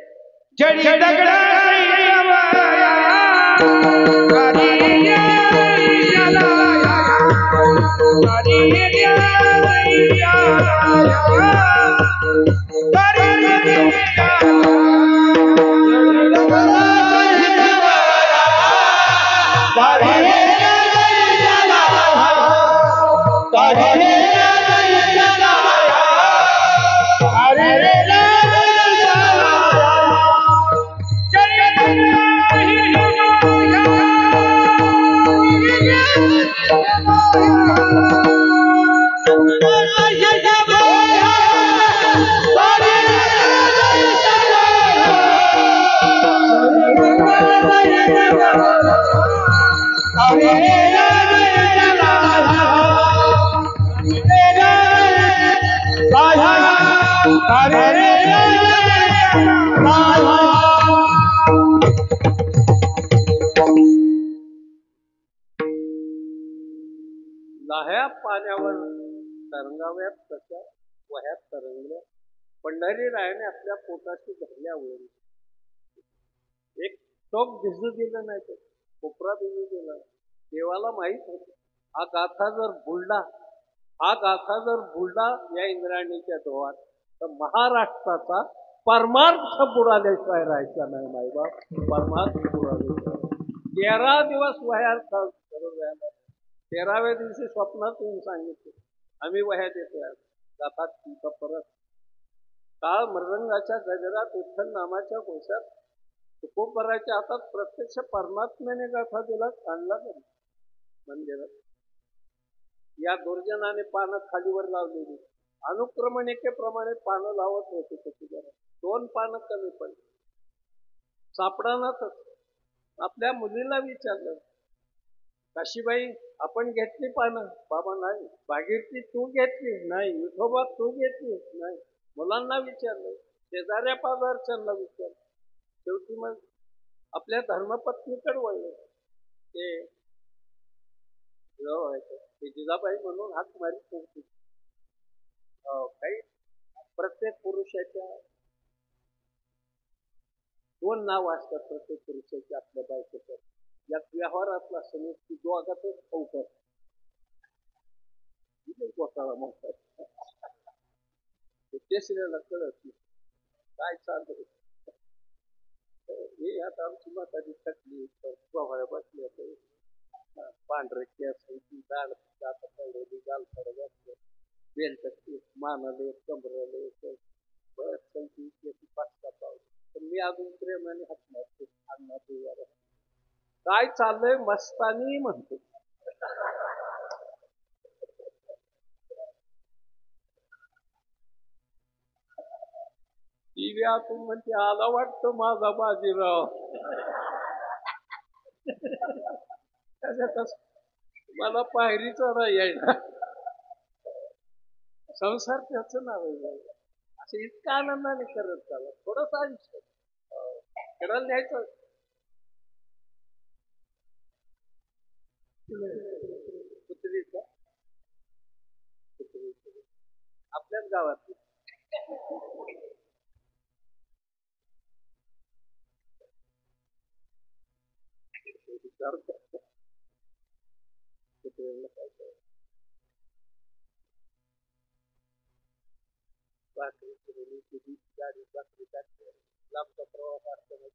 लाह्या पाण्यावर तरंगाव्यात तशा वह्यात तरंगल्या. पंढरीरायाने आपल्या पोटाशी धरल्यावर एक टोक भिजू दिलं नाही, तर कोपरा भिजू दिला. देवाला माहित होत हा गाथा जर बुलडा या इंद्रायणीच्या डोहात तर महाराष्ट्राचा परमार्थ बुडाल्याशिवाय राहायचा नाही. माईबाप, परमार्थ बुडाल्याशिवाय 13 दिवस वह्या 13व्या दिवशी स्वप्नात येऊन सांगितले, आम्ही वह्या देतोय. गाथात तुमचा परत काळ मृदंगाच्या गजरात विठ्ठल नामाच्या घोषात तुकोबरायच्या हातात प्रत्यक्ष परमात्म्याने गाथा दिला, आणला नाही मंदिरात. या दुर्जनाने पानं खालीवर लावलेली, अनुक्रमणिकेप्रमाणे पानं लावत होते. तुकोबराय 2 पानं कमी पडली, सापडानाच. आपल्या मुलीला विचारलं, काशीबाई आपण घेतली पानं? बाबा नाही. भागीरथी तू घेतली? नाही. विठोबा तू घेतली? नाही. मुलांना विचारलं, शेजाऱ्या पाजारच्यांना विचारलं. शेवटी मग आपल्या धर्मपत्नीकडे वळले. ते जिजाबाई म्हणून हाक मारीत नव्हती. काही प्रत्येक पुरुषाच्या 2 नाव असतात. प्रत्येक पुरुषाची आपल्या बायकोच्या या व्यवहारातला समेत की दोघातच अवघड गोसाळा म्हणतात. तिसऱ्याला कळत नाही काय चाललंय. हे आता आमची म्हातारी थकली, प्रवाह बसले, पांढरे केस, दाल जात पडलेली, गाल पडत असते, बेल्ट मानाले, कमरले, बरंच त्यांची 5-6 पावलं. तर मी अजून प्रेमाने हात मारतो, अन्नात काय चाललंय मस्तानी म्हणतो. टीव्ही आतून म्हणते आला वाटतं माझा बाजीराव. मला पायरी चढा यायला. संसार त्याचं नाव आहे. असं इतकं आनंदाने करत चालत थोडस आयुष्य खेळायला न्यायचं. कुत्री का कुत्री आपल्याच गावात कुत्र्याला काय भाकरी केलेली तुझी गाडी भाकरी टाकते लांबचा प्रवास असताना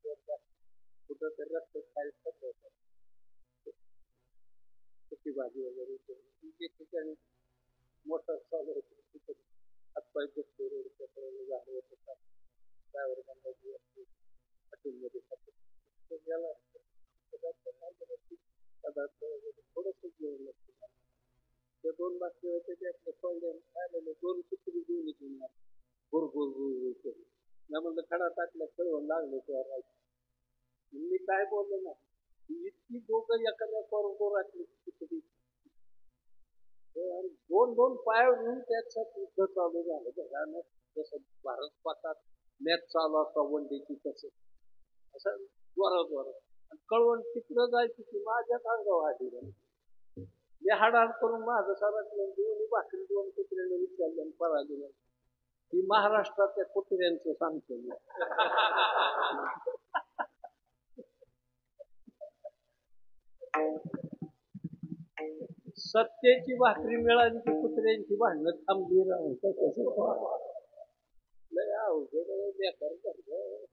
कुठं तरी रस्त्यात काही होतं सुकी भाजी वगैरे जे ठिकाणी मोटर चालू होती तिथे हातपाय दुखते रोडच्या झाले होते ड्रायव्हर बंदाची असते हॉटेलमध्ये खातो गेला पदार्थ वगैरे थोडंसं जेवण लागतं. ते दोन बाकी होते ते आपल्या सोडले आलेले दोन कुत्री घेऊन येऊन भूर भूर भूर करून मी म्हणलं खडा टाकला खेळून लागले तेव्हा मी काय बोललो ना इतकी दोघं एखाद्या राखली कुत्री आणि दोन दोन पाय घेऊन त्याच्यात युद्ध चालू झालं भयानक. जसं भारत पाकात मॅच चालू असता वनडेची तसं असं जोरात कळवण तिकडं जायची की माझ्याच अंगावर आली मी हाडाड करून माझं सारखलं दोन्ही भाकरी दोन कुत्र्याने विचारलं आणि पळाली. ही महाराष्ट्रातल्या कुत्र्यांचं सांगतो मी. सत्तेची भाकरी मिळाली की कुत्र्यांची भांडणं थांबली लय अवघड बेकार झालं.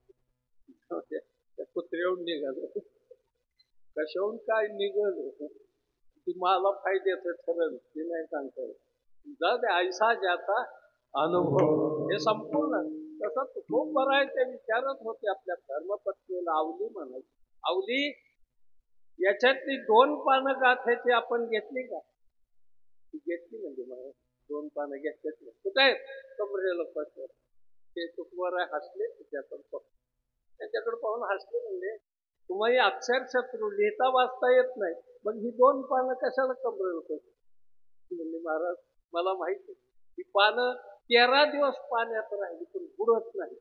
त्या कुत्र्याहून निघालं कशाहून काय निघालं ती मला फायद्याचं ठरल ते नाही सांगता येत. जा दे ऐसा ज्याचा अनुभव हे संपूर्ण तसं खूप बरं आहे. ते विचारत होते आपल्या धर्मपत्नीला आवली म्हणायची. आवली याच्यातली 2 पानं गाथ्याची आपण घेतली का? घेतली म्हणजे मला 2 पानं घेतली कुठे आहेत कमरेला पत्र ते तुकवर हसले त्याच्याकडे पाहून हसले म्हणजे तुम्हाला अक्षरशत्रू लिहिता वाचता येत नाही मग ही 2 पानं कशाला कमरेला पत्र म्हणजे महाराज मला माहिती ही पानं 13 दिवस पाण्यात राहिली पण बुडत नाही.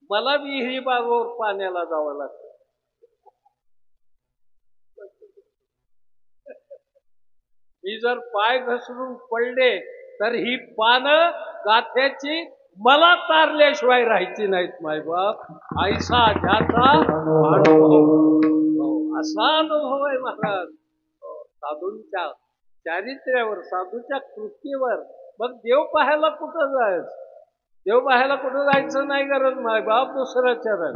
मला विहिरी बागोर पाण्याला जावं लागतं. मी जर पाय घसरून पडले तर ही पानं गाथ्याची मला तारल्याशिवाय राहायची नाहीत. मायबाप ऐसा ज्याचा अनुभव असा अनुभव आहे महाराज साधूंच्या चारित्र्यावर साधूच्या कृतीवर. मग देव पाहायला कुठं जायचं? देव पाहायला कुठं जायचं नाही गरज मायबाप दुसरं चरण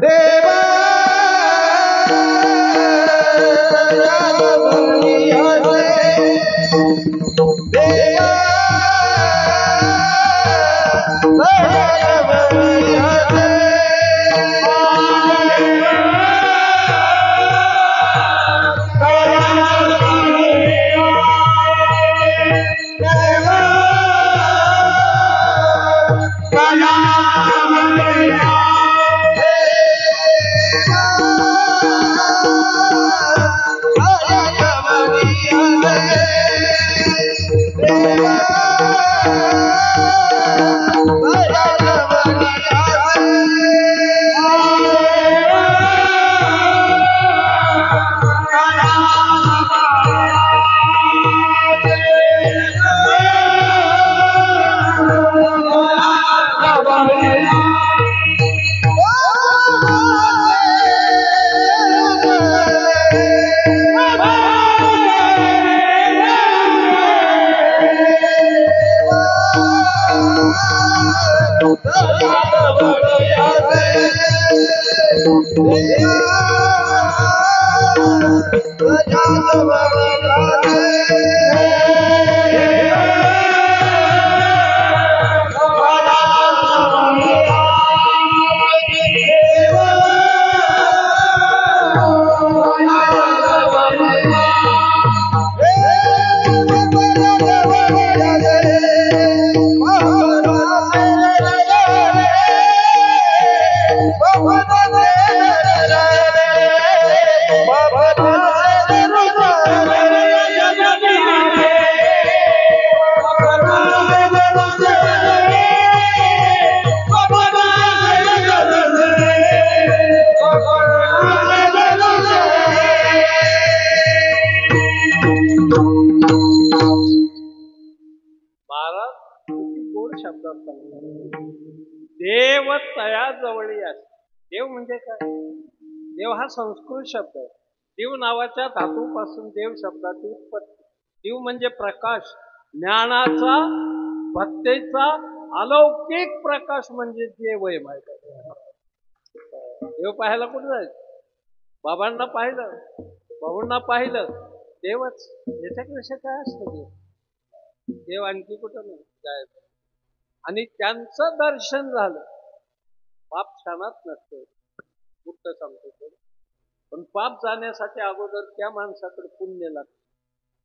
जवळी असे. देव म्हणजे काय? देव हा संस्कृत शब्द आहे. देव नावाच्या धातूपासून देव शब्दाची उत्पत्ती. देव म्हणजे प्रकाश, ज्ञानाचा, भक्तीचा अलौकिक प्रकाश म्हणजे देव आहे. माहिती आहे? देव पाहायला कुठं जायचं? बाबांना पाहिलं, भाऊंना पाहिलं, देवच. याच्यापेक्षा काय असतं देव? देव आणखी कुठं नाही जायचं. आणि त्यांचं दर्शन झालं, पाप क्षणात नसते. कुठं सांगतो, पण पाप जाण्यासाठी अगोदर त्या माणसाकडे पुण्य लागतं.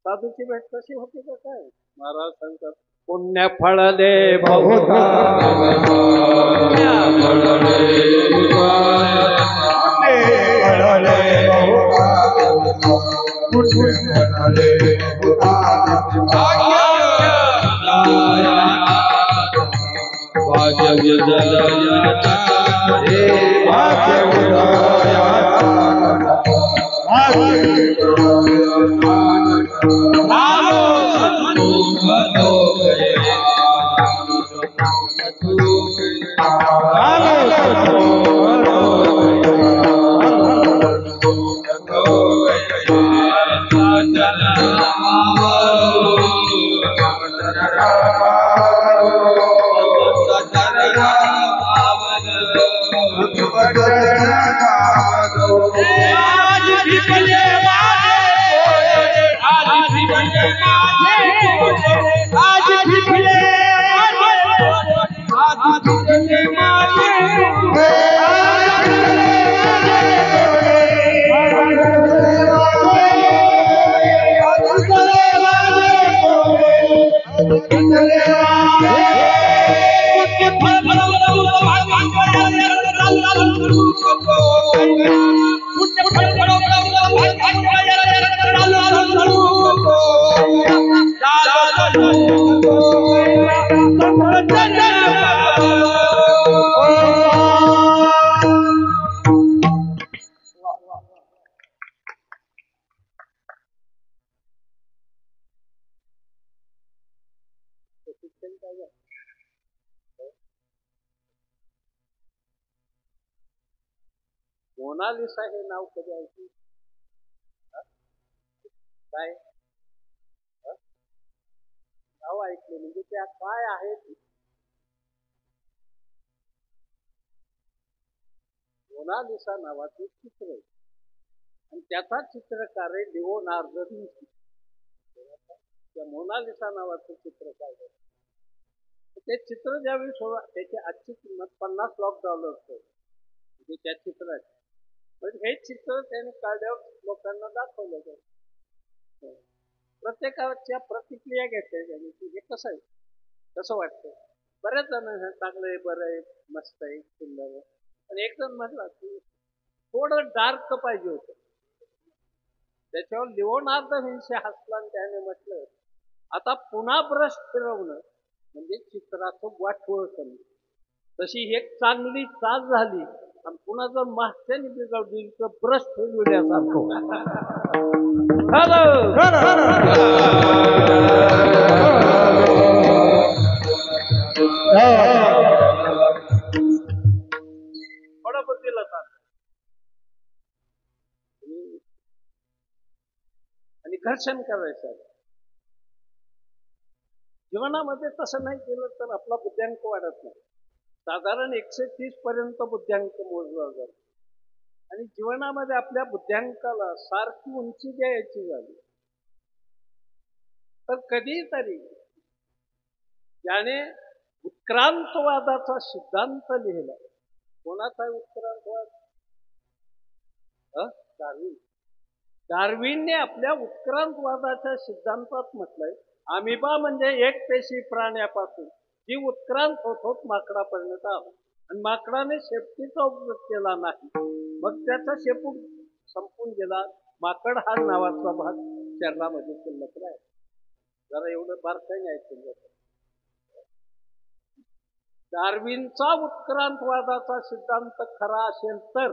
साधूची भेट कशी होती का काय? महाराज सांगतात, पुण्य फळ दे बहुधा, मोनालिसा हे नाव कधी ऐकलं? काय नाव ऐकले म्हणजे त्या काय आहेत? मोनालिसा नावाचे चित्र आहे आणि त्याचा चित्रकार आहे लिओनार्दो दा विंची. त्या मोनालिसा नावाचं चित्र काढलं. ते चित्र ज्यावेळी त्याची आजची किंमत $50 होते त्या चित्राची. पण हे चित्र त्याने काढल्यावर लोकांना दाखवलं जातं. प्रत्येकाच्या प्रतिक्रिया घेतल्या त्यांनी की हे कसं आहे, कसं वाटतं. बऱ्याच जण चांगलं आहे, बरं आहे, मस्त आहे, सुंदर आहे. पण एक जण म्हटलं की थोडं डार्क पाहिजे होतं. त्याच्यावर लिओनार्दो दा विंची हसला आणि त्याने म्हटलं, आता पुन्हा ब्रश फिरवणं म्हणजे चित्राचं वाटोळ करणं. तशी एक चांगली चाल झाली आणि पुन्हा जर मागच्याने बिघडली तर ब्रश फिरवल्यासारखं. थोडा बदल होता आणि घर्षण करायचं. जीवनामध्ये तसं नाही केलं तर आपला बुद्ध्यांक वाढत नाही. साधारण 130 पर्यंत बुद्ध्यांक मोजला जातो आणि जीवनामध्ये आपल्या बुद्ध्यांकाला सारखी उंची द्यायची झाली तर कधीतरी ज्याने उत्क्रांतवादाचा सिद्धांत लिहिला. कोणाचा उत्क्रांतवाद? डार्विन. डार्विनने आपल्या उत्क्रांतवादाच्या सिद्धांतात म्हटलंय, अमिबा म्हणजे एक पेशी प्राण्यापासून जी उत्क्रांत होत माकडापर्यंत आला आणि माकडाने शेपटीचा उपयोग केला नाही, मग त्याचा शेपूट संपून गेला. माकड हा नावाचा भाग शरीरामध्ये शिल्लक राहील. जरा एवढं बारकाईने ऐकून जातं. डार्विनचा उत्क्रांतवादाचा सिद्धांत खरा असेल तर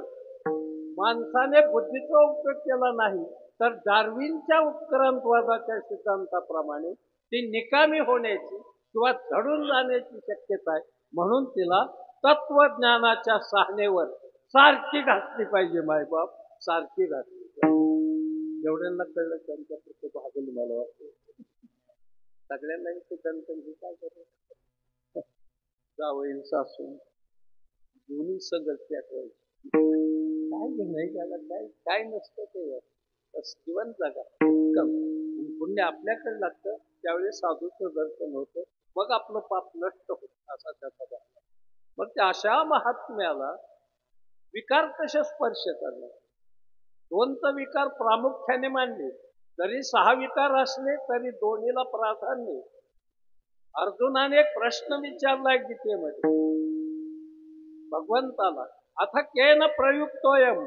माणसाने बुद्धीचा उपयोग केला नाही तर डार्विनच्या उत्क्रांतवादाच्या सिद्धांताप्रमाणे ती निकामी होण्याची किंवा झडून जाण्याची शक्यता आहे. म्हणून तिला तत्वज्ञानाच्या साहनेवर सारखी घातली पाहिजे मायबाप, सारखी घातली पाहिजे. जेवढ्यांना कळलं त्यांच्यापुरतं भागलं मला वाटतं. सगळ्यांनाही ते गणपती काय करत जावं सासून दोन्ही संगत त्याठवायची. काय नाही त्याला काय काय नसतं ते जीवन जगा. पुण्य आपल्याकडे लागतं त्यावेळेस साधूचं दर्शन होतं, मग आपलं पाप नष्ट होत असा त्याचा भाग. मग त्या अशा महात्म्याला विकार कसे स्पर्श करणार. दोन तर विकार प्रामुख्याने मानले, जरी 6 विकार असले तरी दोन्हीला प्राधान्य. अर्जुनाने एक प्रश्न विचारलाय गीतेमध्ये भगवंताला, अथ केन प्रयुक्तोयम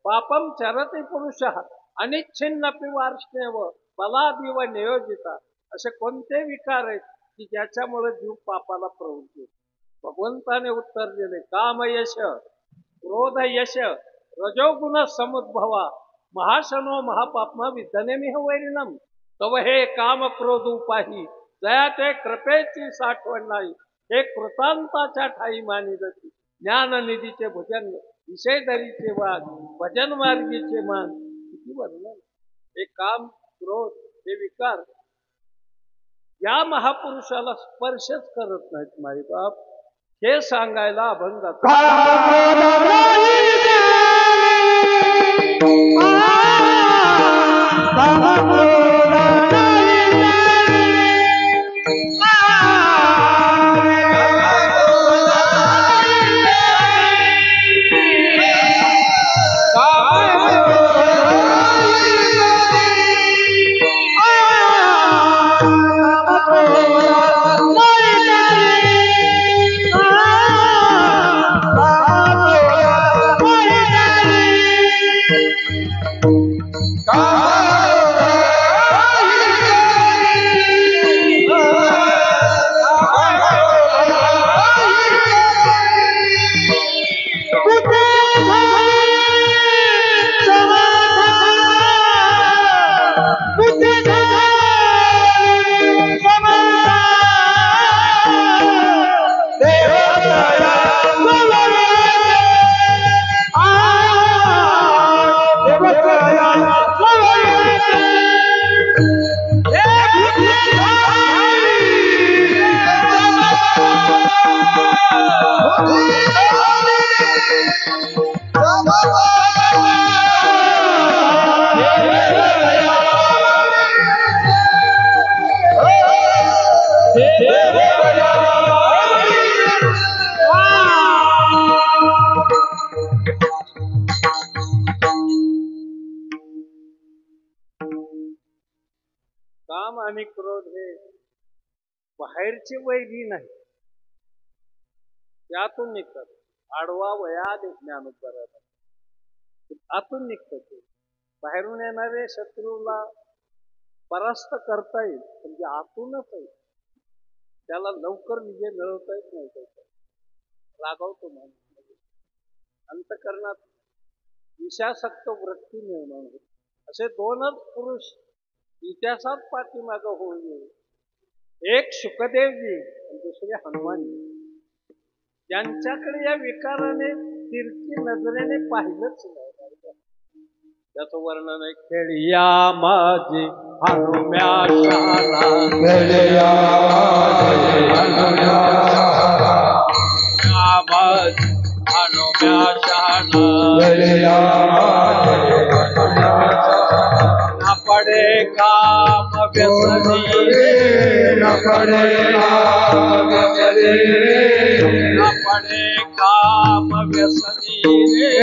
पापम चरति पुरुषः अनिच्छिन्नपि वार्ष्णेव बलादिव नियोजिता. असे कोणते विकार आहेत की ज्याच्यामुळे जीव पापाला प्रवृत्त होतो. भगवंताने उत्तर दिले, काम यश, क्रोध यश, रजोगुण समुद्भवा, महाशनो महापापमा विधनेमिह वैरिणम. तव हे काम क्रोध उपाही, जया ते कृपेची साठवण नाही. हे कृतांताच्या ठाई मानी जाती. ज्ञाननिधीचे भजन, विषयधरीचे वाद, भजन मार्गीचे मान. किती वर्णन. हे काम क्रोध हे विकार या महापुरुषाला स्पर्शच करत नाहीत माईबाप. हे सांगायला अभंगात काम आणि क्रोध हे बाहेरची वैरी नाही, त्यातून निघतात. आडवा वयाद ज्ञानोबराबर आतून निघतात. ते बाहेरून येणारे शत्रूला परास्त करता येईल, म्हणजे आतूनच आहे. त्याला लवकर विजय मिळवता येत नाही. त्याचा रागावतो माणूस, अंतकरणात विषासक्त वृत्ती निर्माण होते. असे दोनच पुरुष इतिहासात पाठीमाग होऊन गेले. एक शुकदेवजी आणि दुसरे हनुमानजी. त्यांच्याकडे या विकाराने तिरकी नजरेने पाहिलंच नाही. त्याचं वर्णन आहे, खेळिया माझी हनुम्या शाला, खेळिया माझी हनुम्या शाला, हनुम्या शाला, खेळिया माझी हनुम्या शाला. न पडे काम व्यसनी रे, न पडे काम व्यसनी रे, न पडे काम व्यसनी रे,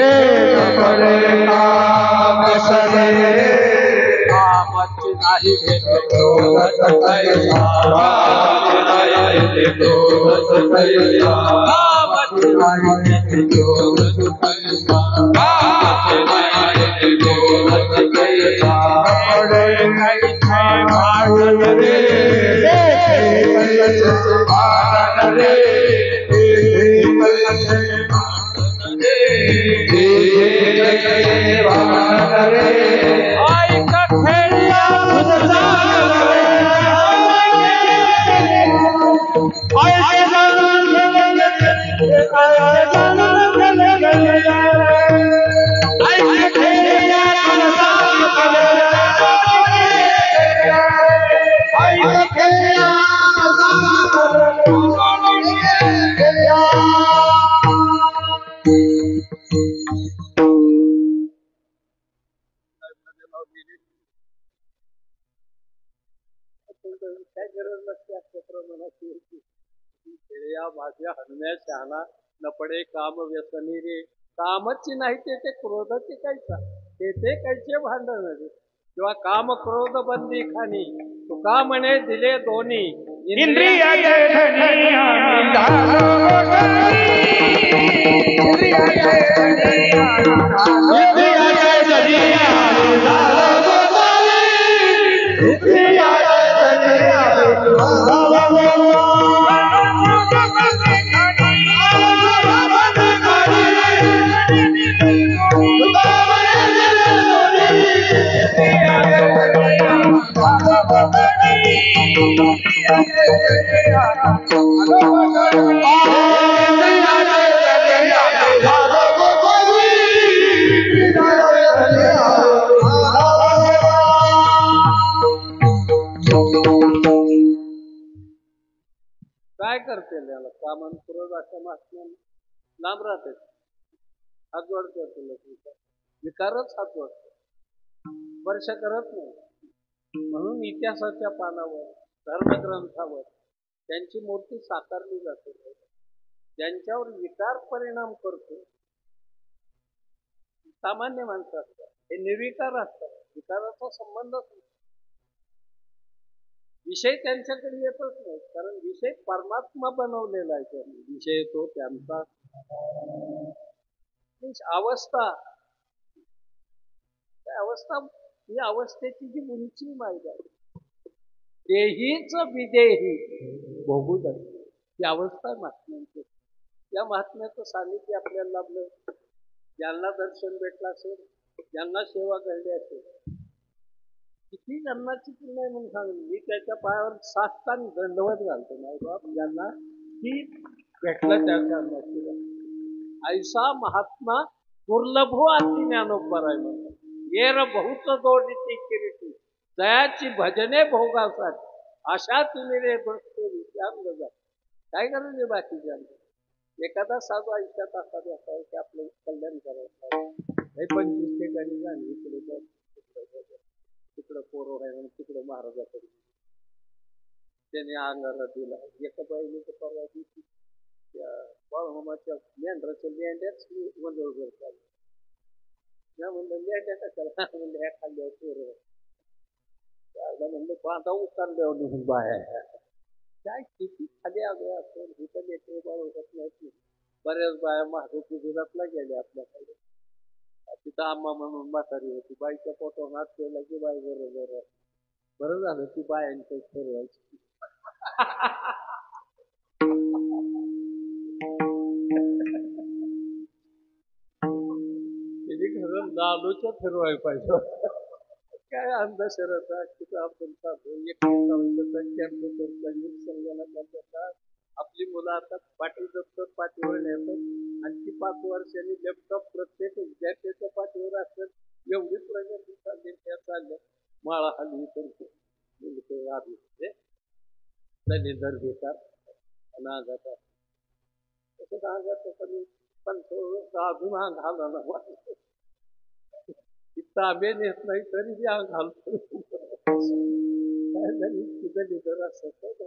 न पडे काम व्यसनी रे. कामची नाही घेते क्रोध कैसा, कामची नाही घेते क्रोध कैसा, कामची नाही घेते क्रोध कैसा, कामची नाही घेते क्रोध कैसा. पडे कैसे भाग रे, कैसे भाग रे, कैसे भाग रे. ऐका खेळिया तुझा रे, ऐका काय गरज नसते अशा प्रमाणात या भाज्या हनम्या शहाणा नपडे काम व्यसनी रे कामची नाही ते क्रोधाची कायचा ते कायचे भांडण रे किंवा काम क्रोध बंदी खाणी तुका म्हणे दिले दोन्ही इंद्रियाचे धनी आम्ही झालो गोसावी. इंद्रियाचे धनी आम्ही झालो गोसावी. इंद्रियाचे धनी आम्ही झालो काय करते याला कामन क्रोध अशा महात्म्या लांब राहते हात जोडते तुला विकारच हात जोडते वर्ष करत नाही म्हणून इतिहासाच्या पानावर धर्मग्रंथावर त्यांची मूर्ती साकारली जाते त्यांच्यावर विकार परिणाम करतो सामान्य माणसं असतात हे निर्विकार असतात विकाराचा संबंधच नाही विषय त्यांच्याकडे येतच नाही कारण विषय परमात्मा बनवलेला आहे त्यांनी विषय तो त्यांचा अवस्था अवस्था ही अवस्थेची जी उंची मार्ग आहे तेहीच विदेही बहुध ही अवस्था महात्म्यांची या महात्म्याचं सानिध्य आपल्याला लाभलं ज्यांना दर्शन भेटलं असेल ज्यांना सेवा घडली असेल किती जन्माची पुण्य म्हणून सांगेल मी त्याच्या पायावर साष्टांग दंडवत घालतो नाही बाप ज्यांना ती भेटलं त्या जन्माची ऐसा महात्मा दुर्लभो अति ज्ञानोपर आहे म्हणतात येर बहुत दोडीची किरीटी दयाची भजने भोगासाठी अशा तुम्ही रे बसतो विचारलं जात काय करायचे बाकीच्या एखादा साधू आयुष्यात असा असावं की आपलं कल्याण करायचं हे 25 ठिकाणी झाली इकडे तिकडं पोरं आहे म्हणून तिकडं महाराजाकडे त्याने अंगारा दिला एका बहिणीचं परवा दिवशी त्या बाळहोमाच्या मेंढराच्या मेंढ्याच वंदळ चालू त्या म्हणलं मेंढ्या कशाला म्हणलं ह्या खाल्ल्यावर पोरं त्याला म्हणलं बांधा उतरल्यावर निघून बाहेर काय किती खाली आलोय आपण इथं लेकरं बाळ होत नाही बऱ्याच बाया महाराज गुजरातला गेल्या आपल्याकडे तिथं आम्हा म्हणून म्हातारी होती बाईच्या पोटावर हात ठेवला की बाई बरोबर बरं झालं ती बायांचं ठरवायची खरं लालूच्या ठरवायला पाहिजे काय अंधश्रद्धा तिथं आपण संगणकात आपली मुलं आता पाठी दप्तर पाठीवर नेतात आणि ती 5 वर्षांनी लॅपटॉप प्रत्येक विद्यार्थ्याच्या पाठीवर असतात एवढी प्रगती चालली त्या चालल्या माळा हल्ली तर आधी दलिंदर घेतात नागात तसं नागात पण अजून अंग घाला ना ताबे नेत नाही तरी बी अंग घालतो काय झाली तिथं लिडर असत मला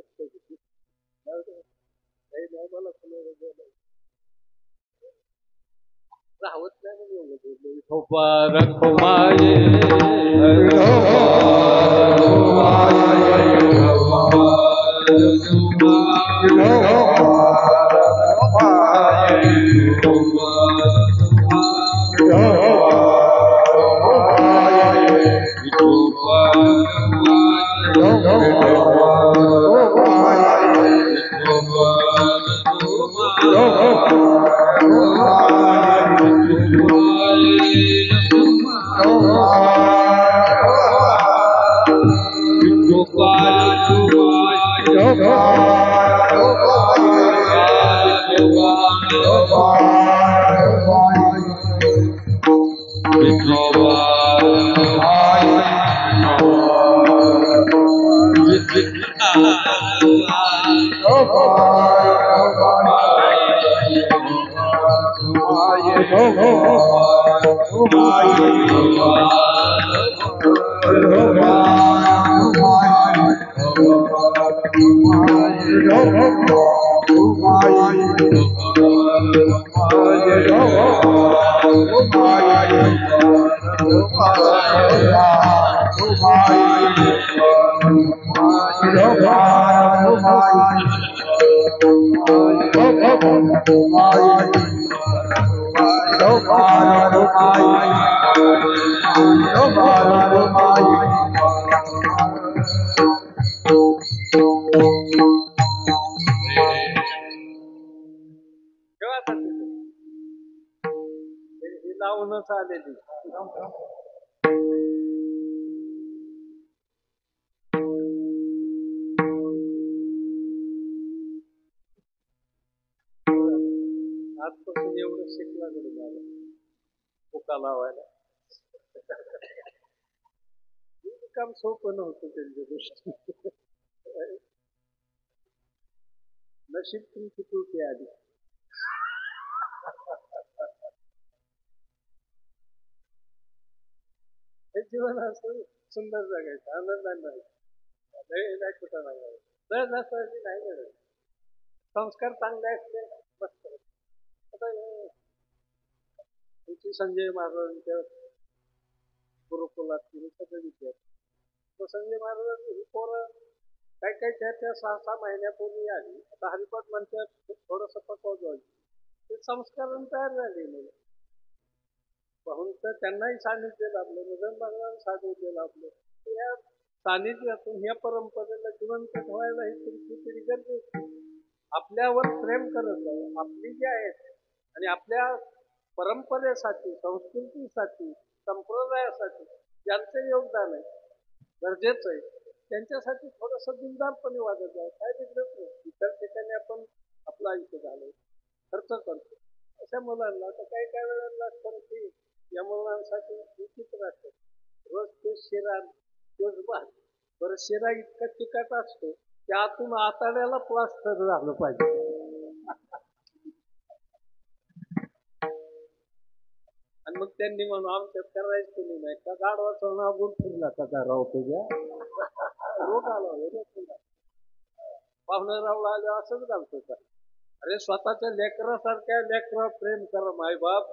राहत नाही Oh ठेवा आता तिथे. ही लावूनच आलेली. आजपासून एवढं शिकला तरी मला फुका लावायला काम सोपं नव्हतं त्यांच्या दृष्टी. नशीब तुमची तुळशी आली. हे जीवन असं सुंदर जगायचं, आनंदाने नाही कुठं लागायचं, नाही मिळत. संस्कार चांगले असते मस्त. आता संजय महाराजांच्या गुरुकुलात सगळे विद्यार्थी, तर संजय महाराजांनी ही पोरं काही काही त्या 6-6 महिन्यापूर्वी आली. आता हरिपाठ म्हणतात थोडस पकवायचं, ते संस्काराने तयार झाले मुलं. पाहून तर त्यांनाही सानिध्य लाभलं, मदन महाराजांना सानिध्य लाभलं. या सानिध्यातून या परंपरेला जिवंत ठेवायला ही तुमची पिढी गरजेची. आपल्यावर प्रेम करत जावं, आपली जी आहेत आणि आपल्या परंपरेसाठी, संस्कृतीसाठी, संप्रदायासाठी ज्यांचं योगदान आहे गरजेचं आहे, त्यांच्यासाठी थोडस दिलदारपणे वागत जावं. काय बिघडत नाही. इतर ठिकाणी आपण आपलं आयुष्य घालवतो, खर्च करतो. अशा मुलांना तर काही काही वेळेला लागतं की या मुलांसाठी विचित्र असतं. रोज ते शिरा, तोच भात. बरं, शिरा इतका तिखट असतो त्यातून आताड्याला प्लास्टर झालं पाहिजे. आणि मग त्यांनी म्हणून आमच्यात करायचं कोणी नाही का, गाडवाचं नाव गुण फिरला का राव तुझ्या रोग आला पाहुणेरावला आले असंच घालतो का. अरे स्वतःच्या लेकरासारख्या लेकरावर प्रेम करा माय बाप,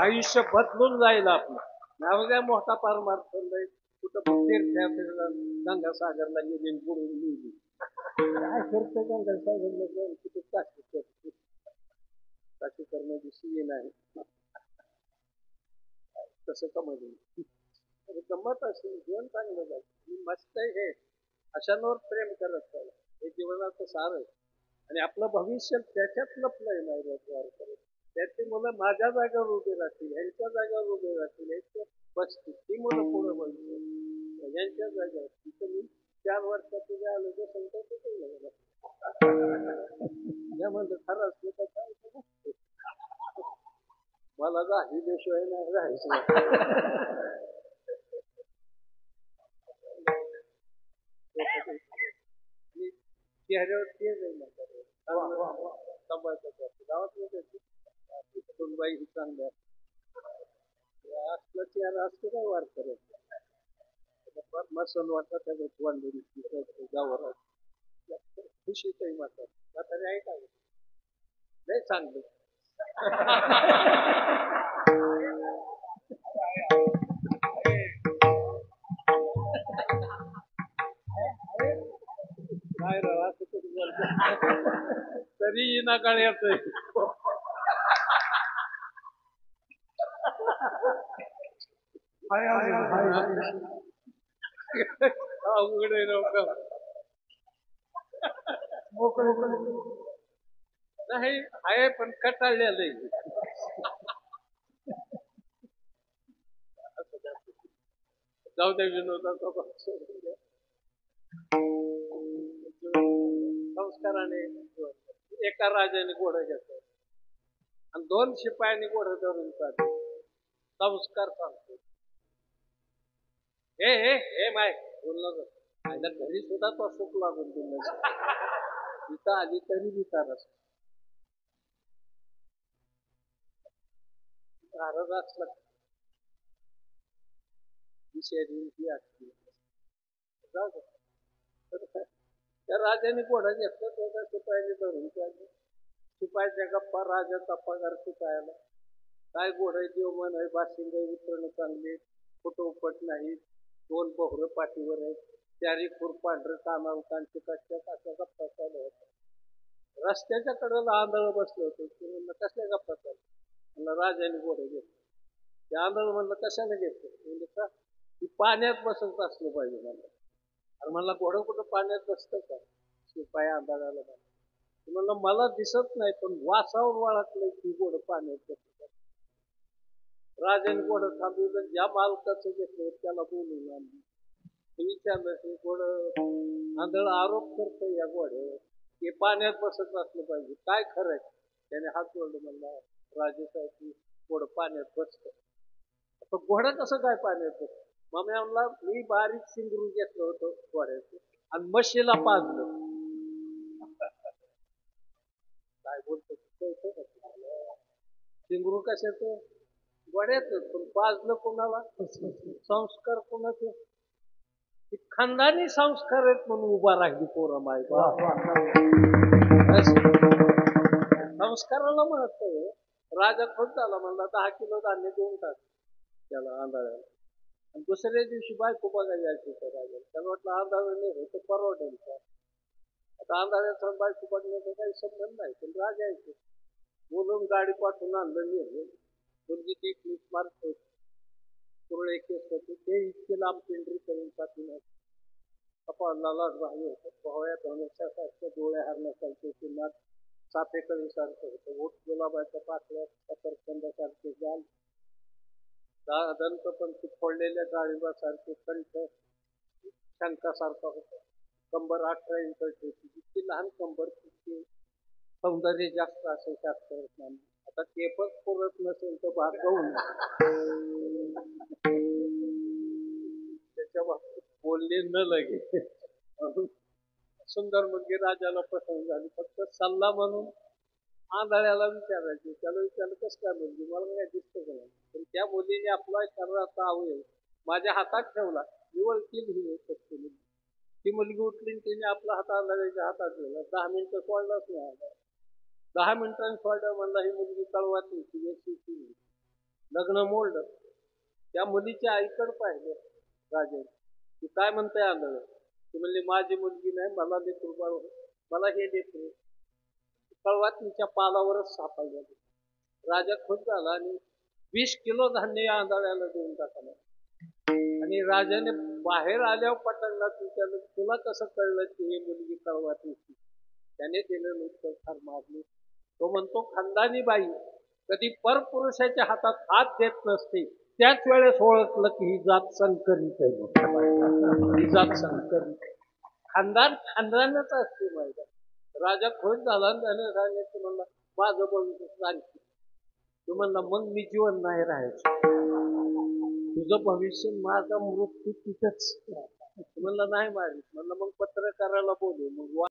आयुष्य बदलून जाईल आपलं. नाव मोठा परमार्थ नाही, कुठं तीर्थ्या फिरला, गंगासागरला गेली बुडून लिहिली. काय करतं गंगासागरला, कुठे काशी करण्याची शिवी नाही. तसं कमवली गंमत असेल, जीवन चांगलं जाईल. मस्त आहे हे, अशांवर प्रेम करत चाललं, हे जीवनाचं सार आहे. आणि आपलं भविष्य त्याच्यात लपलंय नाही करत. त्याची मुलं माझ्या जागेवर उभी राहतील, यांच्या जागेवर उभी राहतील, यांच्या बसतील, ती मुलं पुढे बोलतील यांच्या जागेवर. तिथं मी 4 वर्षात जे आलो ते संकट म्हणलं खरं असलं तर काय मला राहिल्याशिवाय नाही राहायचं. चेहऱ्यावर ते नाही गावात बाई ही चांगल्या असलं चेहरा असतो काय वार करत मसन वाटत त्या वांडोरी गावावर खुशीतही मात्र म्हातारी आहे का नाही चांगलं. काय राव असं तरी बोलतो तरी नकाळ येतोय. अवघड आहे राव का नाही आहे पण कटाळलेलं आहे. जाऊ द्या विनोदाचा संस्काराने एका राजाने घोडं घेतलं आणि 2 शिपायांनी घोडं धरून चालले. संस्कार सांगतो हे माय बोललं आयला घरी सुद्धा तो सुख लागून दिलं तिथं आली तरी विचार महाराज असला विषयाची ती असली जाऊ दे. तर त्या राजाने घोडा घेतला तो शिपायाने धरून चालले शिपायाच्या गप्पा राजाचा पगार शिपायाला काय घोडा देव मन आहे बाशिंग उतरणं चांगले फोटो उपट नाही 2 बोहरं पाठीवर आहेत 4 खूर पांढरं काना उकांचे कशा अशा गप्पा चालू होत्या रस्त्याच्या कडेला आंधळ बसलं होतं ते म्हणलं कसल्या गप्पा चालू म्हणलं राजाने घोडं घेतलं ते आंधळ म्हणलं कशाने घेतलं म्हणजे का ती पाण्यात बसत असलं पाहिजे मला अरे म्हणला घोडं कुठं पाण्यात बसतं का शिपाई आंधळाला म्हणलं मला दिसत नाही पण वासावर वळखलंय की घोडं पाण्यात बसत राजाने घोडं थांबवलं ज्या मालकाचं घेतलं त्याला बोलून आणलं ते विचारलं ते घोडं आंधळ आरोप करतोय या घोड्यावर हे पाण्यात बसत असलं पाहिजे काय खरंय त्याने हात जोडलं म्हणला राजेसाहेब घोडं पाण्यात बसतं आता घोडं कसं काय पाण्यात बसतं मग मी म्हणला मी बारीक शिंगरू घेतलं होतं घोड्याचं आणि म्हशीला पाजलं काय बोलतो शिंगरू कशाचं घोड्याचं पण पाजलं कोणाला संस्कार कोणाचे खानदानी संस्कार आहेत म्हणून उभा राहिली पोरं माय संस्काराला महत्व आहे राजा खुश झाला म्हणला 10 किलो धान्य देऊन टाक त्याला आंधळ्याला आणि दुसऱ्या दिवशी बायको बघायला यायची त्या राजाला त्याला वाटलं आंधळ नाही होतं परवडेल का आता आंधळ्याचा बायको बघण्याचा काही संबंध नाही पण राजा यायचे बोलून गाडी पाठवून आणलं नाही मुलगी ती क्लिप मारत होती कुरळे केस होते ते इतके लांब पेंढरी करून टाकून कपाळाला राही होतं पोहळ्या धनुष्यासारख्या डोळ्या हरण्यासारखे नाक सापेकळीसारखं होतं ओठ गुलाबाच्या पाकळ्या सफरचंदासारखे जाल दंतपंथी फोडलेल्या डाळिंबासारखे कंठ शंकासारखा होता कंबर 18 इंच होती जितकी लहान कंबर तितकी सौंदर्य जास्त असेल शास्त्र आता केपच पुरत नसेल तर भात गाऊन त्याच्या बाबतीत बोलले न लगे सुंदर मुलगी राजाला पसंत झाली फक्त सल्ला म्हणून आंधळ्याला विचारायचे त्याला विचारलं कसं काय मुलगी मला काय दिसतं का नाही पण त्या मुलीने आपला शरीराचा अवयव माझ्या हातात ठेवला निवळ केली ही मुलगी ती मुलगी उठली तिने आपला हात आंधळ्याच्या हातात ठेवला 10 मिनिटं सोडलाच नाही 10 मिनिटांनी सोडलं म्हणला ही मुलगी कळवात नाही लग्न मोडलं त्या मुलीच्या आईकडे पाहिलं राजाने ती काय म्हणताय आंधळ ती म्हणली माझी मुलगी नाही मला लेकरू बाळ मला हे लेकरू कळवातीच्या पालावरच सापडलं राजा खुश झाला आणि 20 किलो धान्य या आंधळ्याला देऊन टाकलं आणि राजाने बाहेर आल्यावर पटंगणात विचारलं तुला कसं कळलं की ही मुलगी कळवातीची त्याने दिलेलं उत्तर फार मारली तो म्हणतो खानदानी बाई कधी परपुरुषाच्या हातात हात देत नसते त्याच वेळेस ओळखलं की ही जात संकरित आहे ही जात संकरित खानदान खानदानच असते माहिती राजा खुश झाला आणि त्याने सांगितलं म्हणला माझं भविष्य सांगते तू म्हणला मग मी जीवन नाही राहायचं तुझं भविष्य माझा मृत्यू तिथंच म्हणलं नाही मारित म्हणलं मग पत्रकाराला बोलू मग